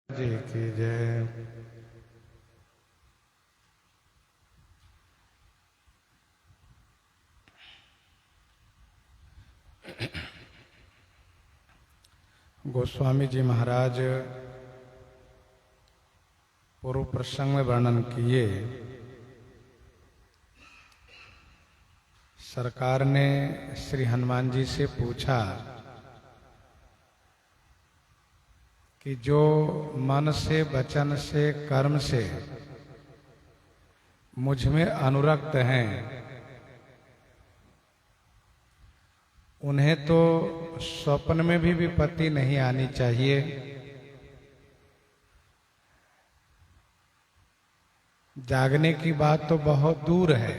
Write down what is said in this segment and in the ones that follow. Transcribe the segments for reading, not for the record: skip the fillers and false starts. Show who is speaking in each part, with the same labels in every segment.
Speaker 1: जी की जय। गोस्वामी जी महाराज पूर्व प्रसंग में वर्णन किए। सरकार ने श्री हनुमान जी से पूछा कि जो मन से, वचन से, कर्म से मुझ में अनुरक्त हैं, उन्हें तो स्वप्न में भी विपत्ति नहीं आनी चाहिए। जागने की बात तो बहुत दूर है।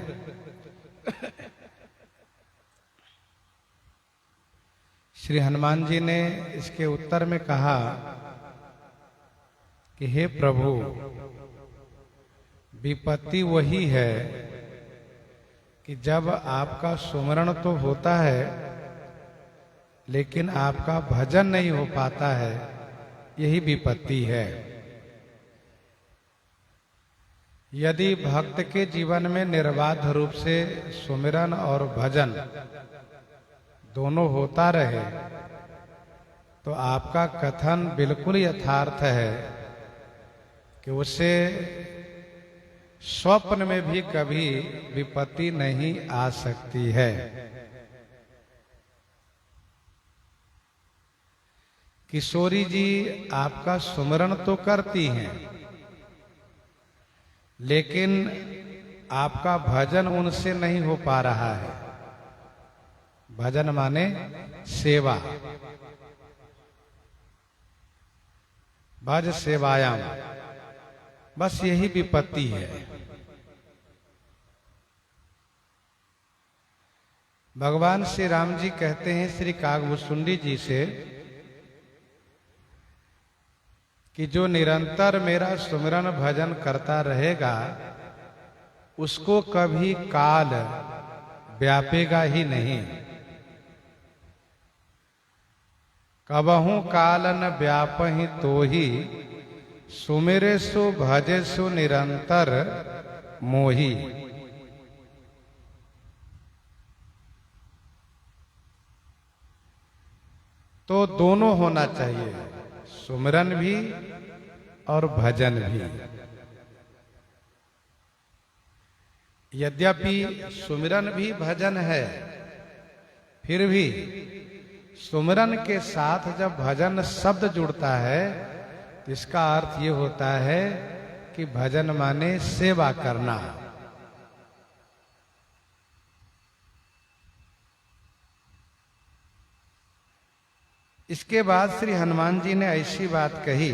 Speaker 1: श्री हनुमान जी ने इसके उत्तर में कहा कि हे प्रभु, विपत्ति वही है कि जब आपका सुमरण तो होता है लेकिन आपका भजन नहीं हो पाता है, यही विपत्ति है। यदि भक्त के जीवन में निर्बाध रूप से सुमिरन और भजन दोनों होता रहे तो आपका कथन बिल्कुल यथार्थ है कि उसे स्वप्न में भी कभी विपत्ति नहीं आ सकती है। किशोरी जी आपका सुमरण तो करती हैं, लेकिन आपका भजन उनसे नहीं हो पा रहा है। भजन माने सेवा। भज सेवायाम, बस यही विपत्ति है। भगवान श्री राम जी कहते हैं श्री कागभूषुंडी जी से कि जो निरंतर मेरा सुमिरन भजन करता रहेगा उसको कभी काल व्यापेगा ही नहीं। कबहू काल न व्यापहि तो ही, सुमिरे सो भजे सो निरंतर मोही। तो दोनों होना चाहिए, सुमिरन भी और भजन भी। यद्यपि सुमिरन भी भजन है, फिर भी सुमिरन के साथ जब भजन शब्द जुड़ता है तो इसका अर्थ ये होता है कि भजन माने सेवा करना। इसके बाद श्री हनुमान जी ने ऐसी बात कही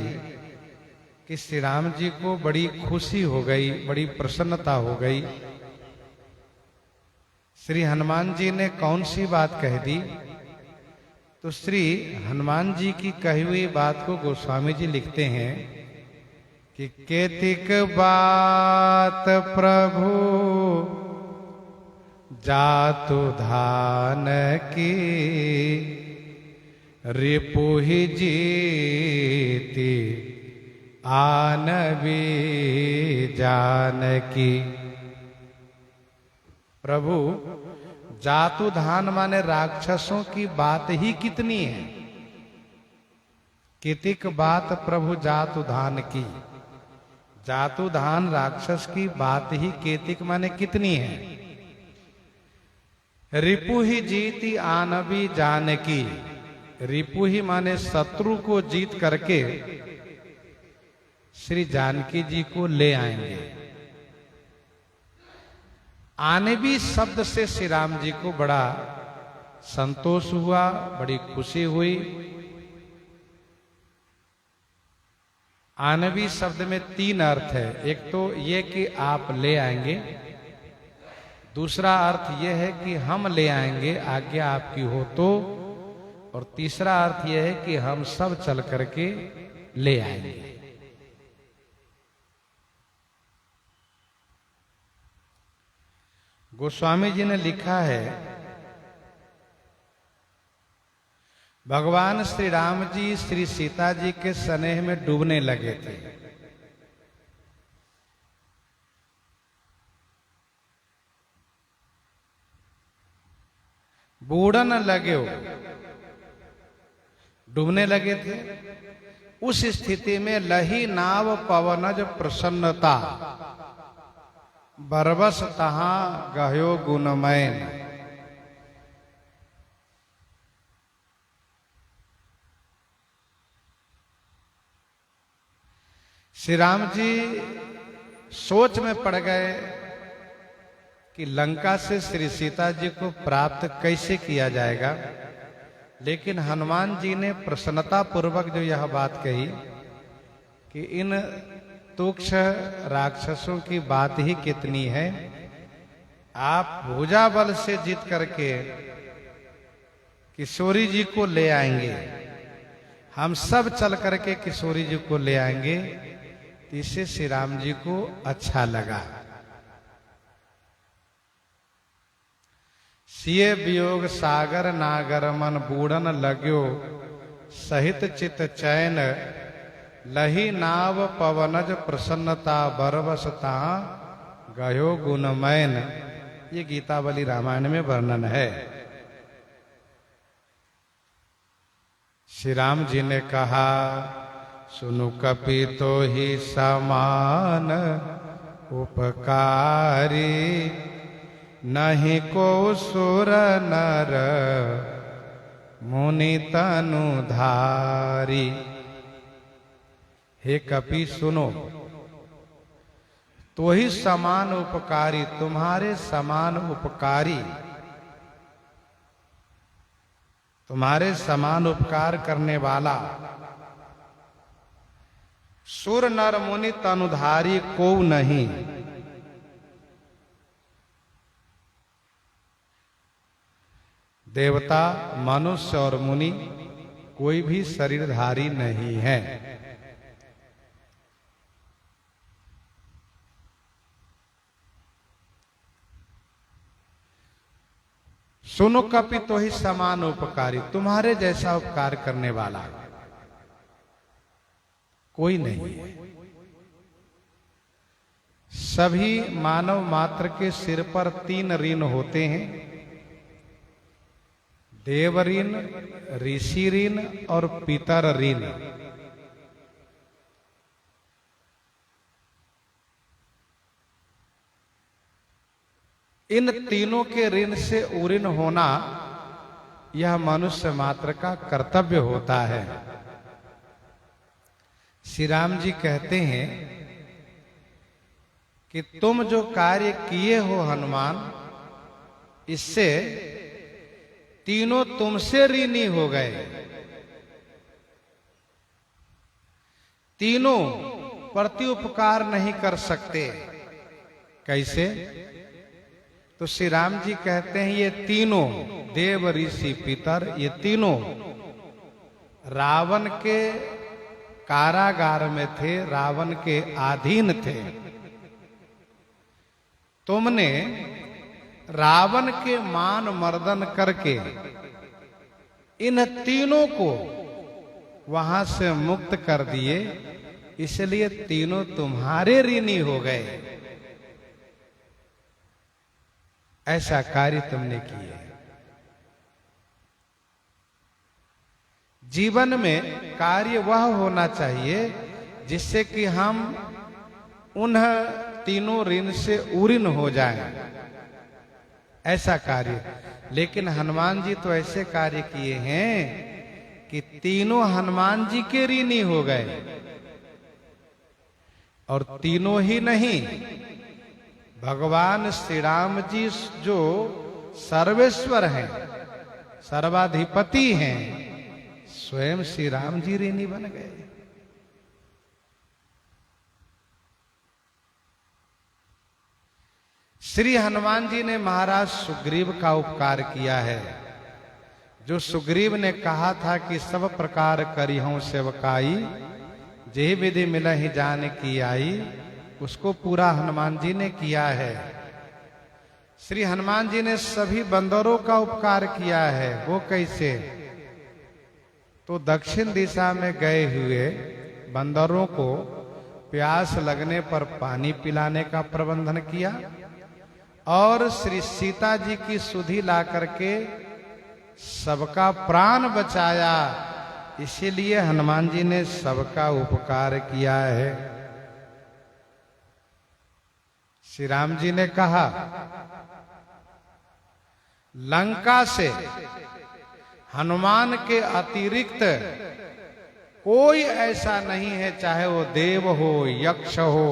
Speaker 1: कि श्री राम जी को बड़ी खुशी हो गई, बड़ी प्रसन्नता हो गई। श्री हनुमान जी ने कौन सी बात कह दी? तो श्री हनुमान जी की कही हुई बात को गोस्वामी जी लिखते हैं कि केतिक बात प्रभु जातु धान की, रिपुहि जीति आनवी जानकी। प्रभु, जातुधान माने राक्षसों की बात ही कितनी है। कितिक बात प्रभु जातुधान की, जातुधान राक्षस की बात ही केतिक माने कितनी है। रिपु ही जीती आनवी जानकी, रिपु ही माने शत्रु को जीत करके श्री जानकी जी को ले आएंगे। आनवी शब्द से श्री राम जी को बड़ा संतोष हुआ, बड़ी खुशी हुई। आनवी शब्द में तीन अर्थ है। एक तो ये कि आप ले आएंगे, दूसरा अर्थ यह है कि हम ले आएंगे, आज्ञा आपकी हो तो, और तीसरा अर्थ यह है कि हम सब चल करके ले आएंगे। गोस्वामी जी ने लिखा है भगवान श्री राम जी श्री सीता जी के स्नेह में डूबने लगे थे। बूढ़न लगे हो, डूबने लगे थे। उस स्थिति में लही नाव पवनज प्रसन्नता, बरबस तहां गयो गुणमैन। श्री राम जी सोच में पड़ गए कि लंका से श्री सीता जी को प्राप्त कैसे किया जाएगा। लेकिन हनुमान जी ने प्रसन्नता पूर्वक जो यह बात कही कि इन तुक्ष राक्षसों की बात ही कितनी है, आप भुजा बल से जीत करके किशोरी जी को ले आएंगे, हम सब चल करके किशोरी जी को ले आएंगे। इससे श्री राम जी को अच्छा लगा। सिए वियोग सागर नागर मन बूढ़न लग्यो, सहित चित चैन लही नाव पवनज प्रसन्नता, बरबसता गयो गुणमैन। ये गीतावली रामायण में वर्णन है। श्री राम जी ने कहा, सुनु कपि तो ही समान उपकारी, नहीं को सुर नर मुनि तनु धारी। हे कपि सुनो, तो ही समान उपकारी, तुम्हारे समान उपकारी, तुम्हारे समान उपकार करने वाला सुर नर मुनि तनुधारी को नहीं। देवता, मनुष्य और मुनि कोई भी शरीरधारी नहीं है। सुनो कपि तो ही समान उपकारी, तुम्हारे जैसा उपकार करने वाला कोई नहीं है। सभी मानव मात्र के सिर पर 3 ऋण होते हैं, देव ऋण, ऋषि ऋण और पितर ऋण। इन तीनों के ऋण से उऋण होना यह मनुष्य मात्र का कर्तव्य होता है। श्री राम जी कहते हैं कि तुम जो कार्य किए हो हनुमान, इससे तीनों तुमसे ऋणी हो गए। तीनों प्रति उपकार नहीं कर सकते। कैसे? तो श्री राम जी कहते हैं ये तीनों देव ऋषि पितर, ये तीनों रावण के कारागार में थे, रावण के अधीन थे। तुमने रावण के मान मर्दन करके इन तीनों को वहां से मुक्त कर दिए, इसलिए तीनों तुम्हारे ऋणी हो गए। ऐसा कार्य तुमने किया। जीवन में कार्य वह होना चाहिए जिससे कि हम उन तीनों ऋण से उऋण हो जाएं, ऐसा कार्य। लेकिन हनुमान जी तो ऐसे कार्य किए हैं कि तीनों हनुमान जी के ऋणी हो गए। और तीनों ही नहीं, भगवान श्री राम जी जो सर्वेश्वर हैं, सर्वाधिपति हैं, स्वयं श्री राम जी ऋणी बन गए। श्री हनुमान जी ने महाराज सुग्रीव का उपकार किया है। जो सुग्रीव ने कहा था कि सब प्रकार करिहूं सेवकाई, जे विधि मिलहि जान की आई, उसको पूरा हनुमान जी ने किया है। श्री हनुमान जी ने सभी बंदरों का उपकार किया है। वो कैसे? तो दक्षिण दिशा में गए हुए बंदरों को प्यास लगने पर पानी पिलाने का प्रबंधन किया और श्री सीता जी की सुधि ला करके सबका प्राण बचाया। इसीलिए हनुमान जी ने सबका उपकार किया है। श्री राम जी ने कहा, लंका से हनुमान के अतिरिक्त कोई ऐसा नहीं है, चाहे वो देव हो, यक्ष हो,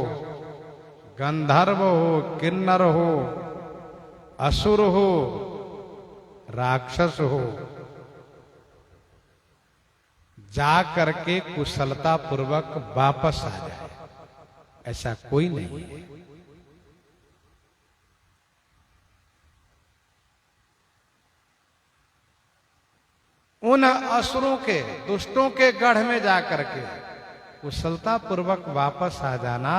Speaker 1: गंधर्व हो, किन्नर हो, असुर हो, राक्षस हो, जा करके कुशलता पूर्वक वापस आ जाए, ऐसा कोई नहीं है। उन असुरों के, दुष्टों के गढ़ में जाकर के कुशलता पूर्वक वापस आ जाना,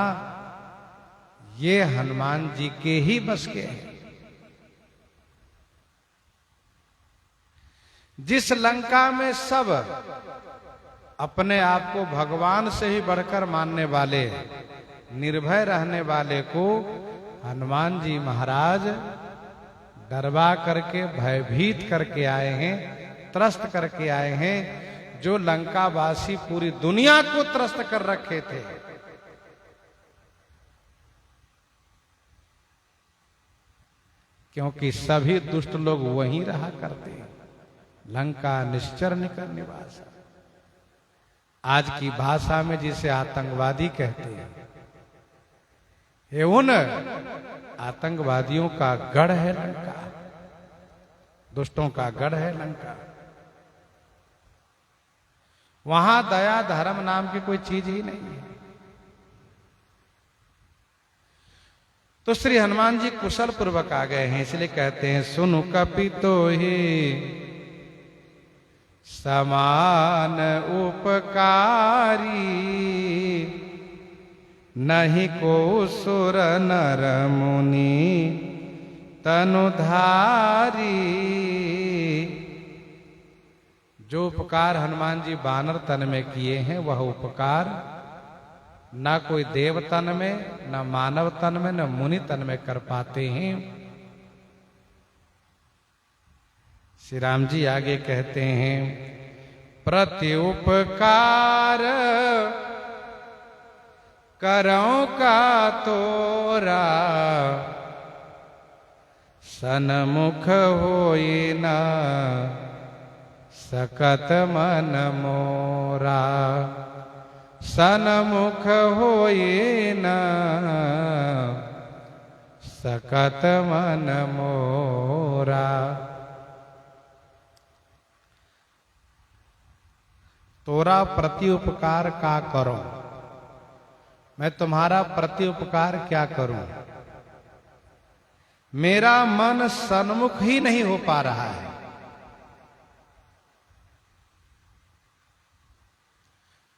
Speaker 1: ये हनुमान जी के ही बस के हैं। जिस लंका में सब अपने आप को भगवान से ही बढ़कर मानने वाले, निर्भय रहने वाले को हनुमान जी महाराज डरवा करके, भयभीत करके आए हैं, त्रस्त करके आए हैं। जो लंका वासी पूरी दुनिया को त्रस्त कर रखे थे, क्योंकि सभी दुष्ट लोग वहीं रहा करते हैं। लंका निश्चर निकर निवास, आज की भाषा में जिसे आतंकवादी कहते हैं, ये उन आतंकवादियों का गढ़ है लंका, दुष्टों का गढ़ है लंका। वहां दया धर्म नाम की कोई चीज ही नहीं है। तो श्री हनुमान जी कुशल पूर्वक आ गए हैं, इसलिए कहते हैं, सुनु कपितो ही समान उपकारी, नहीं को सुर नर मुनि तनुधारी। जो उपकार हनुमान जी बानर तन में किए हैं, वह उपकार ना कोई देव तन में, ना मानव तन में, ना मुनि तन में कर पाते हैं। श्री राम जी आगे कहते हैं, प्रत्युपकार करौ का तोरा, सन्मुख होई न सकत मन मोरा, सन्मुख होई न सकत मन मोरा। तोरा प्रति उपकार का करो, मैं तुम्हारा प्रति उपकार क्या करूं? मेरा मन सन्मुख ही नहीं हो पा रहा है।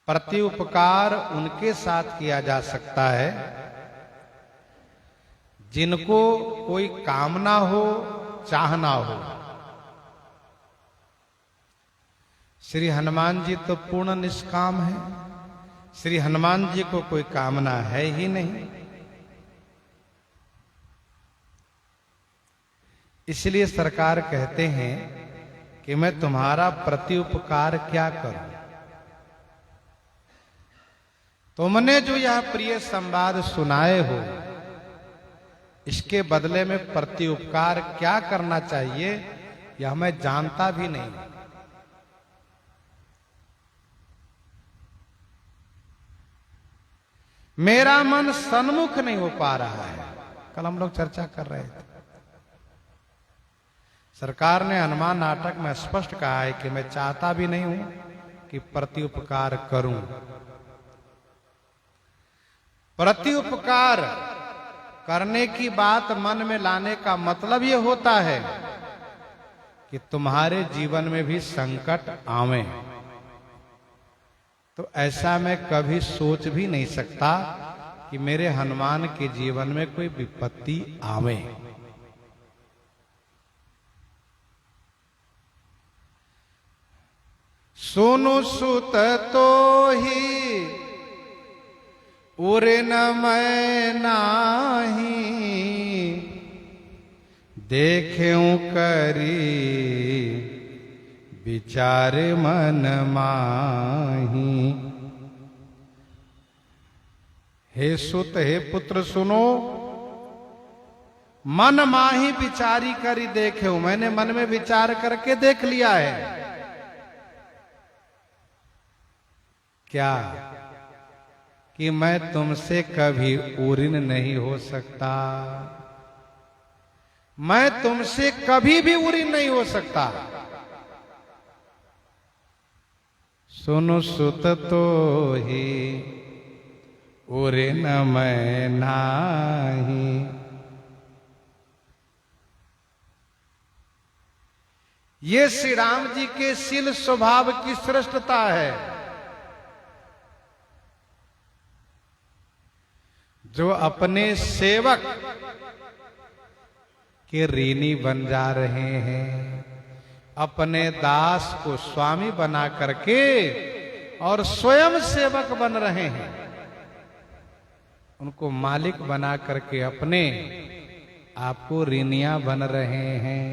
Speaker 1: प्रति उपकार उनके साथ किया जा सकता है जिनको कोई कामना हो, चाहना हो। श्री हनुमान जी तो पूर्ण निष्काम है। श्री हनुमान जी को कोई कामना है ही नहीं। इसलिए सरकार कहते हैं कि मैं तुम्हारा प्रति उपकार क्या करूं? तुमने जो यह प्रिय संवाद सुनाए हो, इसके बदले में प्रति उपकार क्या करना चाहिए, यह मैं जानता भी नहीं। मेरा मन सन्मुख नहीं हो पा रहा है। कल हम लोग चर्चा कर रहे थे, सरकार ने हनुमान नाटक में स्पष्ट कहा है कि मैं चाहता भी नहीं हूं कि प्रति उपकार करूं। प्रति उपकार करने की बात मन में लाने का मतलब यह होता है कि तुम्हारे जीवन में भी संकट आवे। तो ऐसा मैं कभी सोच भी नहीं सकता कि मेरे हनुमान के जीवन में कोई विपत्ति आवे। सुनु सुत तो ही उरे न मैं नाही, देखें करी विचार मन माही। हे सुत हे पुत्र सुनो, मन माही विचारी करी देखे। मैंने मन में विचार करके देख लिया है। क्या कि मैं तुमसे कभी ऊरिन नहीं हो सकता, मैं तुमसे कभी भी ऊरिन नहीं हो सकता। सुनु सुत तो ही ऊरिन मैं नाही। ये श्री राम जी के शील स्वभाव की श्रेष्ठता है, जो अपने सेवक के ऋणी बन जा रहे हैं, अपने दास को स्वामी बना करके और स्वयं सेवक बन रहे हैं, उनको मालिक बना करके अपने आपको ऋणिया बन रहे हैं।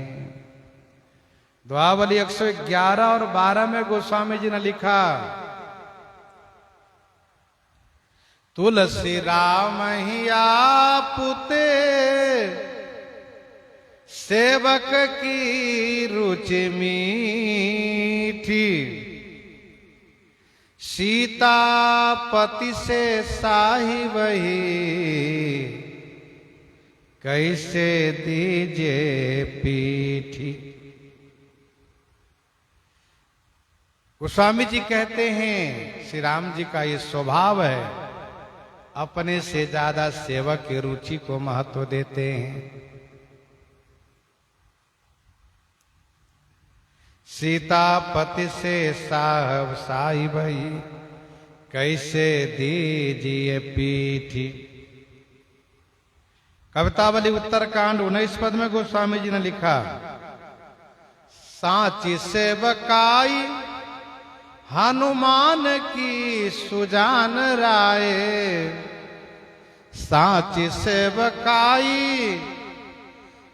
Speaker 1: दुआवली 111 और 12 में गोस्वामी जी ने लिखा, तुलसी राम ही आपुते सेवक की रुचि मीठी, सीता पति से साही वही कैसे दीजे पीठी। गोस्वामी जी कहते हैं श्री राम जी का ये स्वभाव है, अपने से ज्यादा सेवक की रुचि को महत्व देते हैं। सीता पति से साहब साई भई कैसे दीजिए पीठी। कवितावली उत्तरकांड 19 पद में गोस्वामी जी ने लिखा, साची सेवकाई हनुमान की सुजान राय, साची सेवकाई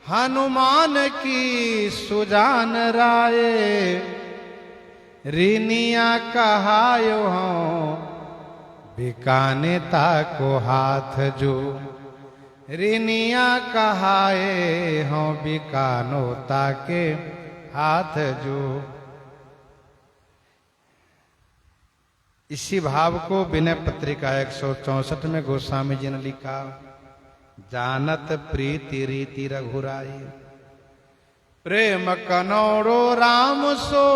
Speaker 1: हनुमान की सुजान राय, ऋणिया कहायो हों बिकाने ताको हाथ जो, ऋणिया कहाए हों बिकानो ताके हाथ जो। इसी भाव को विनय पत्रिका 164 में गोस्वामी जी ने लिखा, जानत प्रीति रीति रघुराई, प्रेम कनौरो राम सो,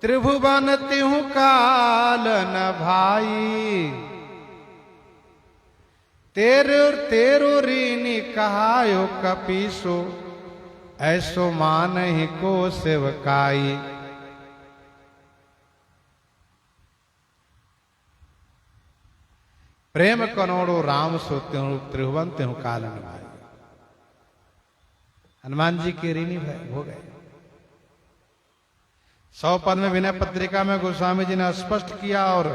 Speaker 1: त्रिभुवन तिहु काल न भाई, तेरो ऋणी कहायो कपीसो, ऐसो मान ही को सेवकाई। प्रेम कनौड़ो राम सो त्रिभुवन तिहु काल न भाई। हनुमान जी के ऋणी हो गए। 100 पद में विनय पत्रिका में गोस्वामी जी ने स्पष्ट किया, और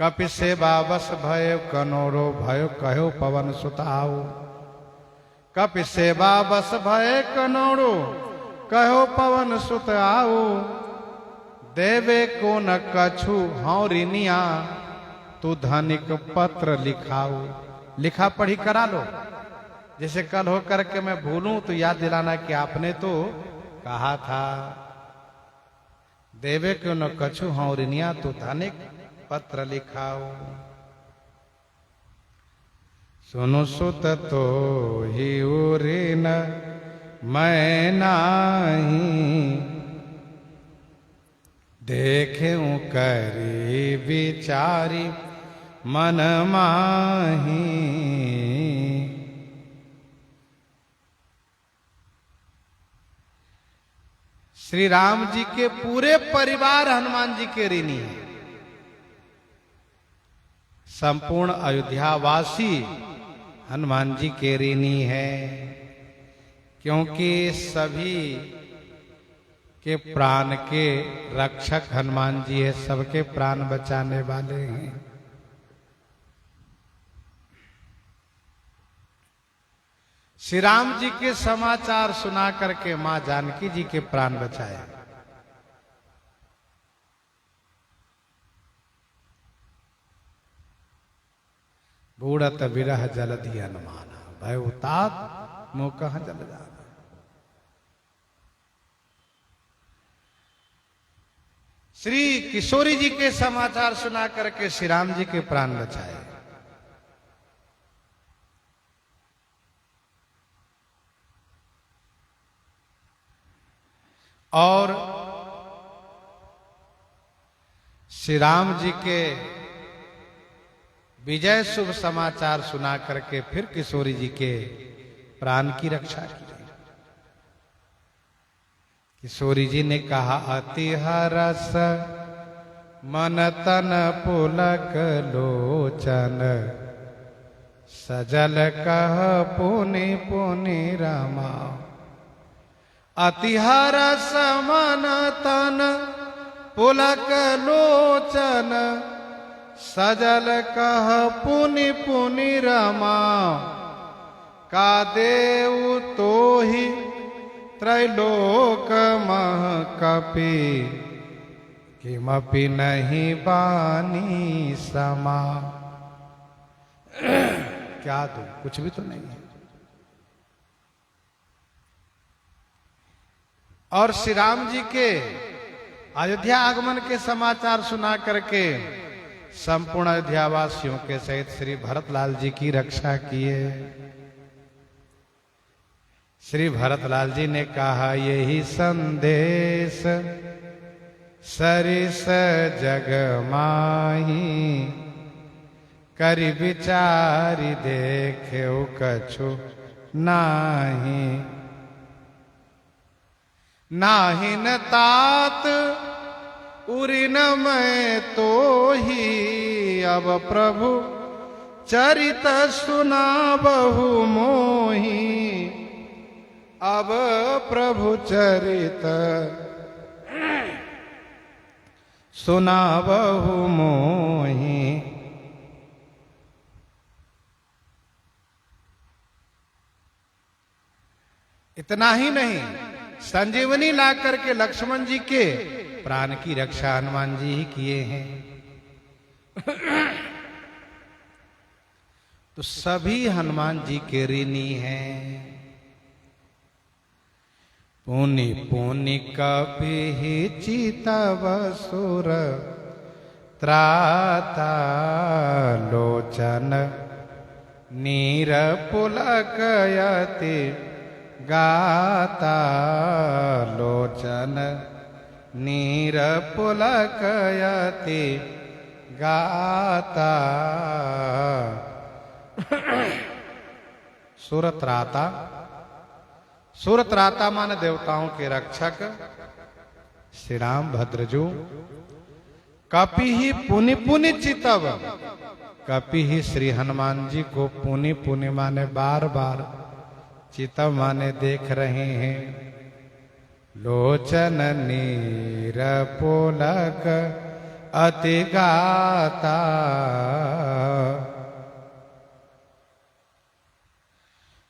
Speaker 1: कपि सेवा बस भयो कनौड़ो भयो कहो पवन सुताओ, कपि सेवा बस भय कनौड़ो कहो पवन सुत आओ, देवे को न कछु हौ ऋणिया तू धनिक पत्र लिखाओ। लिखा पढ़ी करा लो, जैसे कल हो करके मैं भूलूं तो याद दिलाना कि आपने तो कहा था। देवे क्यों न कछु हौ ऋणिया तू धनिक पत्र लिखाओ। सुनो सुत तो ही ऋण मैं नाही, देखें करी विचारी मन माही। श्री राम जी के पूरे परिवार हनुमान जी के ऋणी हैं। संपूर्ण अयोध्यावासी हनुमान जी के ऋणी है, क्योंकि सभी के प्राण के रक्षक हनुमान जी है, सबके प्राण बचाने वाले हैं। श्री राम जी के समाचार सुना करके मां जानकी जी के प्राण बचाए। बूढ़त विरह जलधि अनुमाना, भय उतात मुंह कहां जल जाना। श्री किशोरी जी के समाचार सुना करके श्री राम जी के प्राण बचाए। और श्री राम जी के विजय शुभ समाचार सुना करके फिर किशोरी जी के प्राण की रक्षा की। किशोरी जी ने कहा, अति हरस मन तन पुलक लोचन, सजल कह पुनि पुनि रमा। अति हरस मन तन पुलक लोचन, सजल कह पुनि पुनि रमा। का देव तो ही त्रैलोक मह कपि, किमपि नहीं बानी समा। क्या दो, कुछ भी तो नहीं है। और श्री राम जी के अयोध्या आगमन के समाचार सुना करके संपूर्ण अयोध्या वासियों के सहित श्री भरतलाल जी की रक्षा किए। श्री भरतलाल जी ने कहा, यही संदेश सरिस जग माही, करि विचारि देखे कछु नाही। नाही न तात उरी न मैं तो ही, अब प्रभु चरित सुना बहु मोही। अब प्रभु चरित सुना बहु मोही। इतना ही नहीं, संजीवनी ला करके लक्ष्मण जी के प्राण की रक्षा हनुमान जी ही किए हैं। तो सभी हनुमान जी के ऋणी हैं। पुनि पुनि कपि चितव सुर, त्राता लोचन नीर पुलकयति गाता। लोचन नीर पुलकयति गाता। सुरत्राता, सुरत्राता माने देवताओं के रक्षक श्री राम भद्रजू। कपि ही पुनि पुनि चितव, कपि ही श्री हनुमान जी को पुनि पुनि माने बार बार, चितव माने देख रहे हैं। लोचन नीर पुलक अति गाता।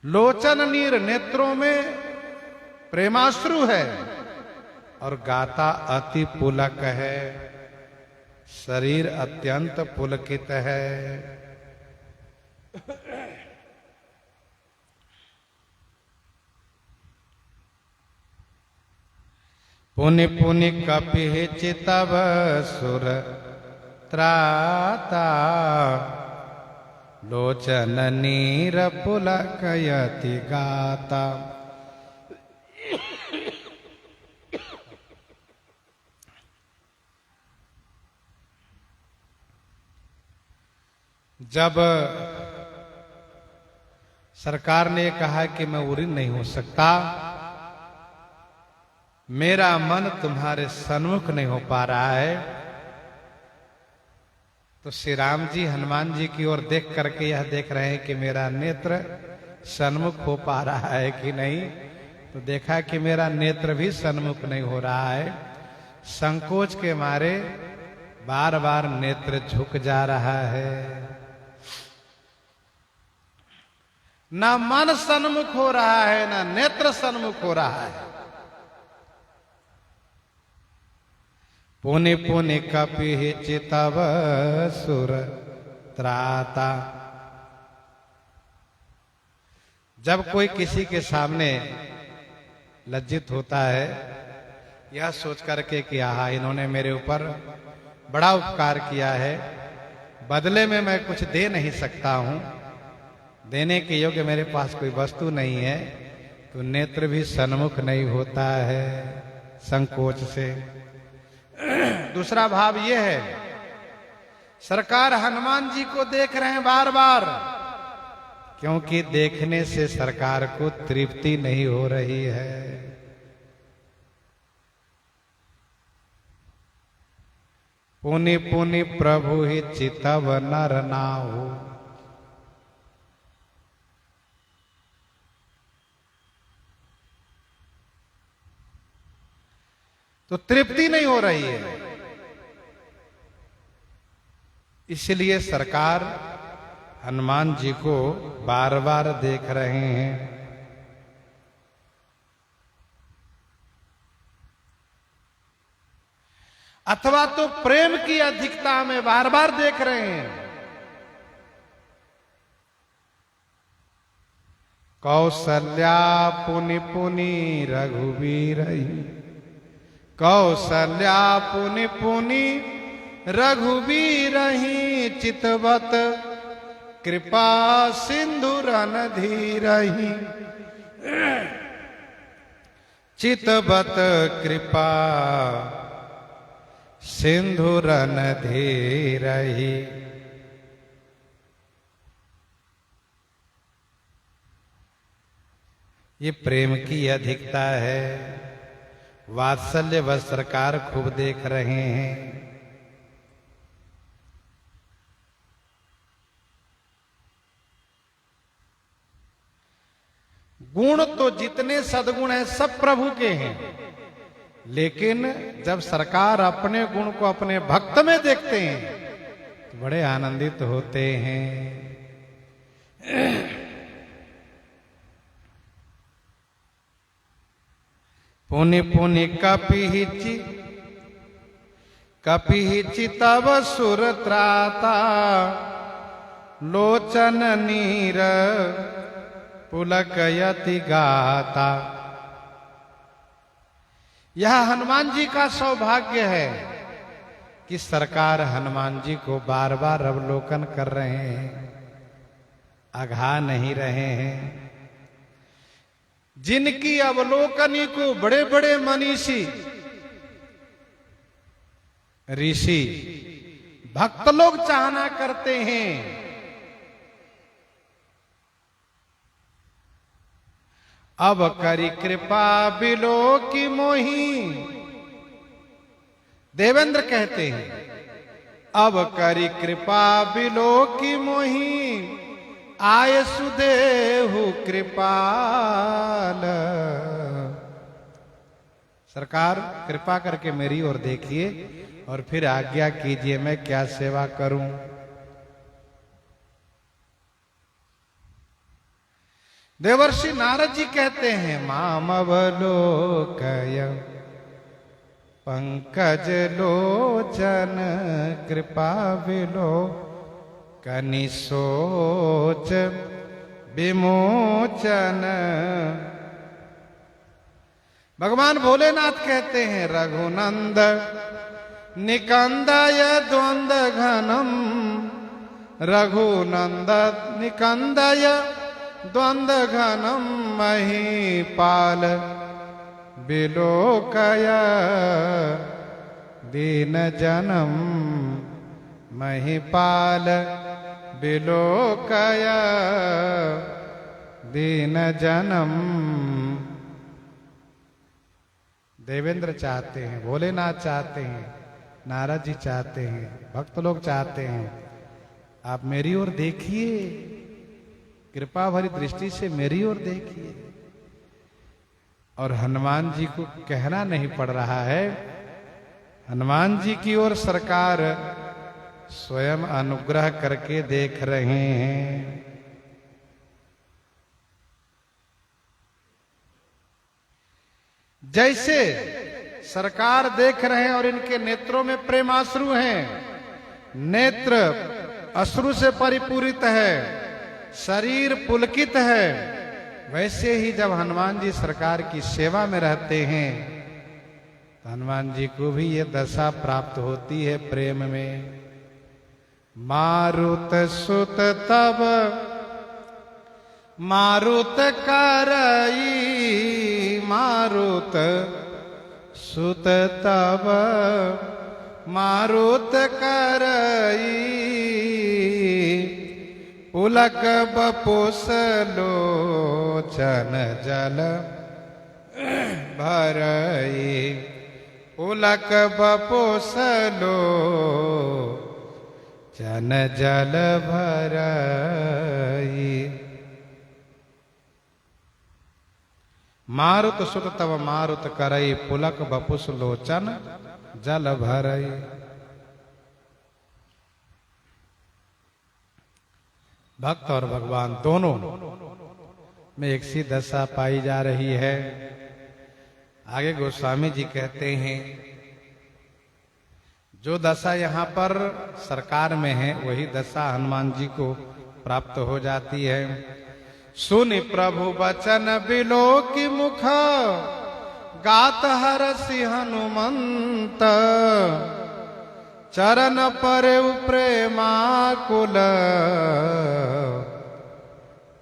Speaker 1: लोचन नीर नेत्रों में प्रेमाश्रु है, और गाता अति पुलक है, शरीर अत्यंत पुलकित है। पुनि पुनि कपि चितव सुर त्राता। लोचन नीर पुलकयति गाता। जब सरकार ने कहा कि मैं उरी नहीं हो सकता, मेरा मन तुम्हारे सन्मुख नहीं हो पा रहा है, तो श्री राम जी हनुमान जी की ओर देख करके यह देख रहे हैं कि मेरा नेत्र सन्मुख हो पा रहा है कि नहीं। तो देखा कि मेरा नेत्र भी सन्मुख नहीं हो रहा है। संकोच के मारे बार बार नेत्र झुक जा रहा है। ना मन सन्मुख हो रहा है, ना नेत्र सन्मुख हो रहा है। पुनि पुनि कपि चितव सुर त्राता। जब कोई किसी के सामने लज्जित होता है, यह सोच करके कि आहा, इन्होंने मेरे ऊपर बड़ा उपकार किया है, बदले में मैं कुछ दे नहीं सकता हूं, देने के योग्य मेरे पास कोई वस्तु नहीं है, तो नेत्र भी सन्मुख नहीं होता है संकोच से। दूसरा भाव यह है, सरकार हनुमान जी को देख रहे हैं बार बार, क्योंकि देखने से सरकार को तृप्ति नहीं हो रही है। पुनि पुनि प्रभु ही चितव नर नाहु। तो तृप्ति नहीं हो रही है, इसलिए सरकार हनुमान जी को बार बार देख रहे हैं। अथवा तो प्रेम की अधिकता में बार बार देख रहे हैं। कौसल्या पुनि पुनि रघुवीर, कौसल्या पुनि पुनि रघुवीर चितवत कृपा सिंधु रणधीरहि। चितवत कृपा सिंधु रणधीरहि। ये प्रेम की अधिकता है, वात्सल्य व सरकार खूब देख रहे हैं। गुण तो जितने सद्गुण हैं सब प्रभु के हैं, लेकिन जब सरकार अपने गुण को अपने भक्त में देखते हैं तो बड़े आनंदित होते हैं। पुनि पुनि कपि चितव सुर त्राता। लोचन नीर पुलकयति गाता। यह हनुमान जी का सौभाग्य है कि सरकार हनुमान जी को बार बार अवलोकन कर रहे हैं, अघा नहीं रहे हैं। जिनकी अवलोकनी को बड़े बड़े मनीषी ऋषि भक्त लोग चाहना करते हैं, अब करी कृपा बिलो की मोही। देवेंद्र कहते हैं, अब करी कृपा बिलो की मोही। आय सुदेहु कृपाल। सरकार कृपा करके मेरी ओर देखिए और फिर आज्ञा कीजिए, मैं क्या सेवा करूं। देवर्षि नारद जी कहते हैं, माम अवलोकय पंकज लोचन कृपा बिलो कनि सोच विमोचन। भगवान भोलेनाथ कहते हैं, रघुनंद निकंदय द्वंद घनम। रघुनंद निकंदय द्वंद घनम महीपाल बिलोकय दीन जनम। महीपाल बिलोकय दीन जनम। देवेंद्र चाहते हैं, भोलेनाथ चाहते हैं, नारद जी चाहते हैं, भक्त लोग चाहते हैं, आप मेरी ओर देखिए, कृपा भरी दृष्टि से मेरी ओर देखिए। और हनुमान जी को कहना नहीं पड़ रहा है, हनुमान जी की ओर सरकार स्वयं अनुग्रह करके देख रहे हैं। जैसे सरकार देख रहे हैं और इनके नेत्रों में प्रेमाश्रु हैं, नेत्र अश्रु से परिपूरित है, शरीर पुलकित है, वैसे ही जब हनुमान जी सरकार की सेवा में रहते हैं तो हनुमान जी को भी ये दशा प्राप्त होती है प्रेम में। मारुत सुत तब मारुत करई, मारुत सुत तब मारुत करई, पुलक बपुस लोचन जल भरई, पुलक बपुस लोचन जल भरई। मारुत सुत तब मारुत करई, पुलक बपुस लोचन जल भरई। भक्त और भगवान दोनों में एक सी दशा पाई जा रही है। आगे गोस्वामी जी कहते हैं, जो दशा यहाँ पर सरकार में है वही दशा हनुमान जी को प्राप्त हो जाती है। सुनि प्रभु बचन बिलो की मुख, गात हरसि हनुमंत, चरण परे प्रेमाकुल,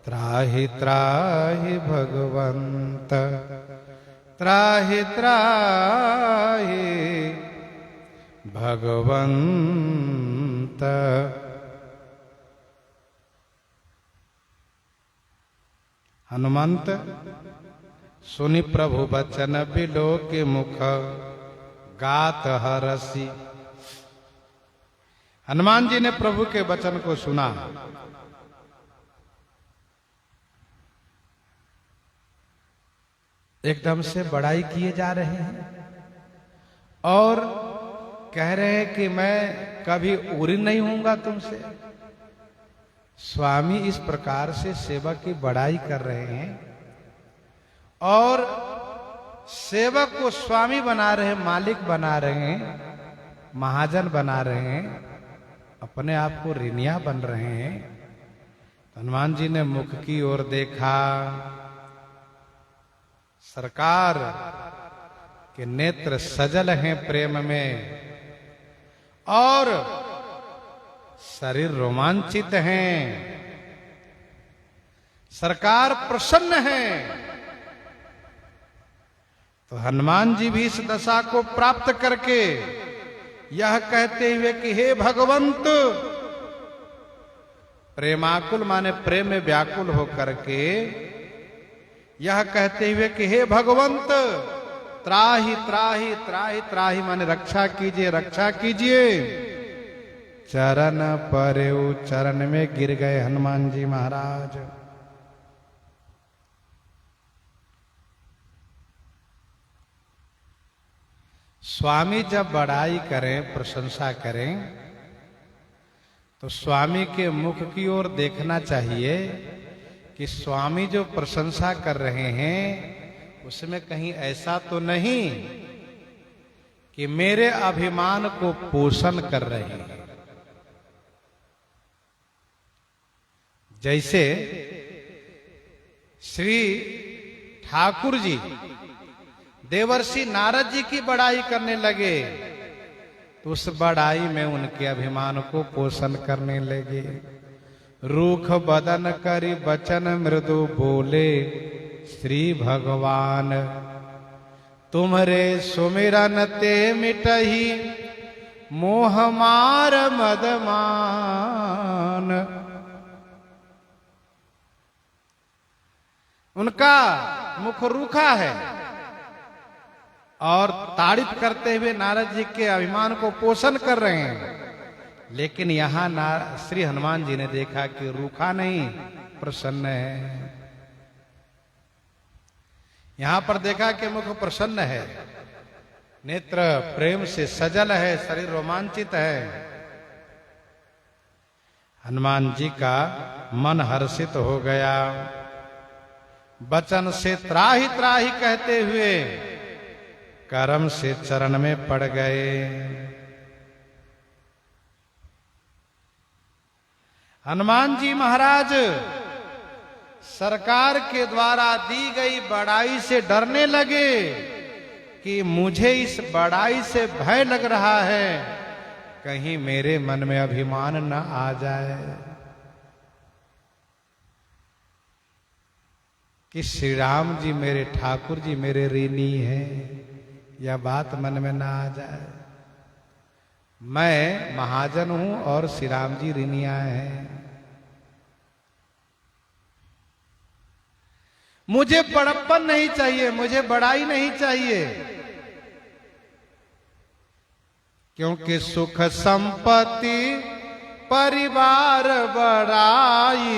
Speaker 1: त्राहि त्राहि भगवंत, त्राहि त्राहि भगवंत। हनुमंत सुनि प्रभु बचन बिलो के मुख, गात हरसि। हनुमान जी ने प्रभु के वचन को सुना, एकदम से बड़ाई किए जा रहे हैं और कह रहे हैं कि मैं कभी उरी नहीं हूंगा तुमसे। स्वामी इस प्रकार से सेवक की बड़ाई कर रहे हैं और सेवक को स्वामी बना रहे हैं, मालिक बना रहे हैं, महाजन बना रहे हैं, अपने आप को ऋणिया बन रहे हैं। हनुमान जी ने मुख की ओर देखा, सरकार के नेत्र सजल हैं प्रेम में और शरीर रोमांचित हैं, सरकार प्रसन्न है। तो हनुमान जी भी इस दशा को प्राप्त करके यह कहते हुए कि हे भगवंत, प्रेमाकुल माने प्रेम में व्याकुल होकर के यह कहते हुए कि हे भगवंत, त्राहि त्राहि त्राहि त्राहि माने रक्षा कीजिए, रक्षा कीजिए। चरण परे, चरण में गिर गए हनुमान जी महाराज। स्वामी जब बड़ाई करें, प्रशंसा करें, तो स्वामी के मुख की ओर देखना चाहिए कि स्वामी जो प्रशंसा कर रहे हैं उसमें कहीं ऐसा तो नहीं कि मेरे अभिमान को पोषण कर रहे हैं। जैसे श्री ठाकुर जी देवर्षि नारद जी की बड़ाई करने लगे तो उस बड़ाई में उनके अभिमान को पोषण करने लगे। रूख बदन करी बचन मृदु बोले श्री भगवान, तुम्हारे सुमिरन ते मिटही मोह मार मदमान। उनका मुख रूखा है और तारीफ करते हुए नारद जी के अभिमान को पोषण कर रहे हैं, लेकिन यहां श्री हनुमान जी ने देखा कि रूखा नहीं, प्रसन्न है। यहां पर देखा कि मुख प्रसन्न है, नेत्र प्रेम से सजल है, शरीर रोमांचित है। हनुमान जी का मन हर्षित हो गया। वचन से त्राहि त्राहि कहते हुए कर्म से चरण में पड़ गए। हनुमान जी महाराज सरकार के द्वारा दी गई बड़ाई से डरने लगे कि मुझे इस बड़ाई से भय लग रहा है, कहीं मेरे मन में अभिमान न आ जाए कि श्री राम जी मेरे ठाकुर जी मेरे ऋणी हैं, यह बात मन में ना आ जाए। मैं महाजन हूं और श्री राम जी ऋणिया हैं। मुझे बड़प्पन नहीं चाहिए, मुझे बड़ाई नहीं चाहिए, क्योंकि सुख संपत्ति परिवार बड़ाई,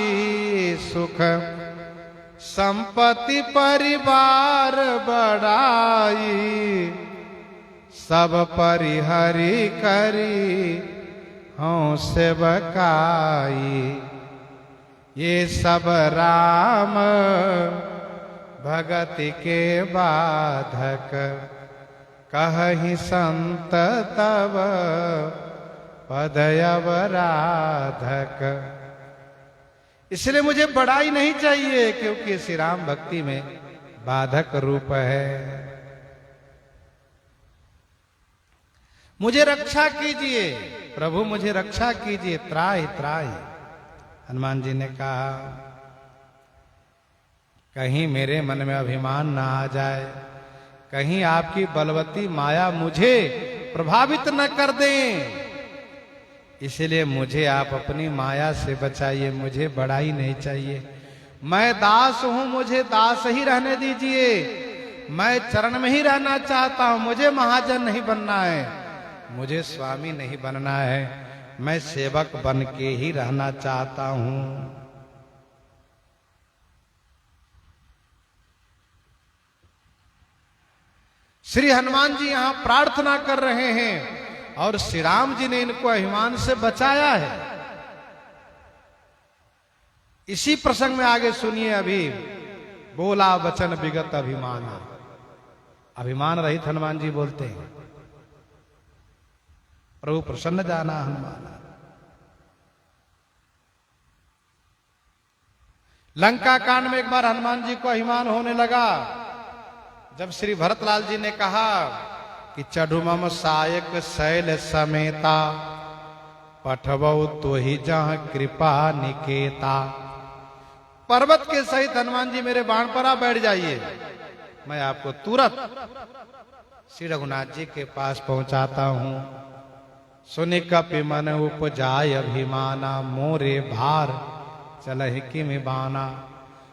Speaker 1: सुख संपत्ति परिवार बड़ाई, सब परिहरि करी हूँ सेवकाई, ये सब राम भगति के बाधक, कहहि संत तब पद अवराधक। इसलिए मुझे बड़ाई नहीं चाहिए, क्योंकि श्री राम भक्ति में बाधक रूप है। मुझे रक्षा कीजिए प्रभु, मुझे रक्षा कीजिए, त्राहि त्राहि। हनुमान जी ने कहा कहीं मेरे मन में अभिमान ना आ जाए, कहीं आपकी बलवती माया मुझे प्रभावित न कर दें, इसलिए मुझे आप अपनी माया से बचाइए, मुझे बड़ाई नहीं चाहिए। मैं दास हूं, मुझे दास ही रहने दीजिए, मैं चरण में ही रहना चाहता हूं, मुझे महाजन नहीं बनना है, मुझे स्वामी नहीं बनना है, मैं सेवक बन के ही रहना चाहता हूं। श्री हनुमान जी यहां प्रार्थना कर रहे हैं और श्री राम जी ने इनको अभिमान से बचाया है। इसी प्रसंग में आगे सुनिए, अभी बोला वचन विगत अभिमान, अभिमान रहित हनुमान जी बोलते हैं, प्रभु प्रसन्न जाना हनुमान। लंका कांड में एक बार हनुमान जी को अभिमान होने लगा, जब श्री भरतलाल जी ने कहा कि चढ़ुमम सायक शैल समेता, पठबऊ तो ही जहां कृपा निकेता। पर्वत के सहित हनुमान जी मेरे बाण पर आ बैठ जाइए, मैं आपको तुरंत श्री रघुनाथ जी के पास पहुंचाता हूं। सुनि कपि मन उपजाय अभिमाना, मोरे भार चलहि किमि बाना।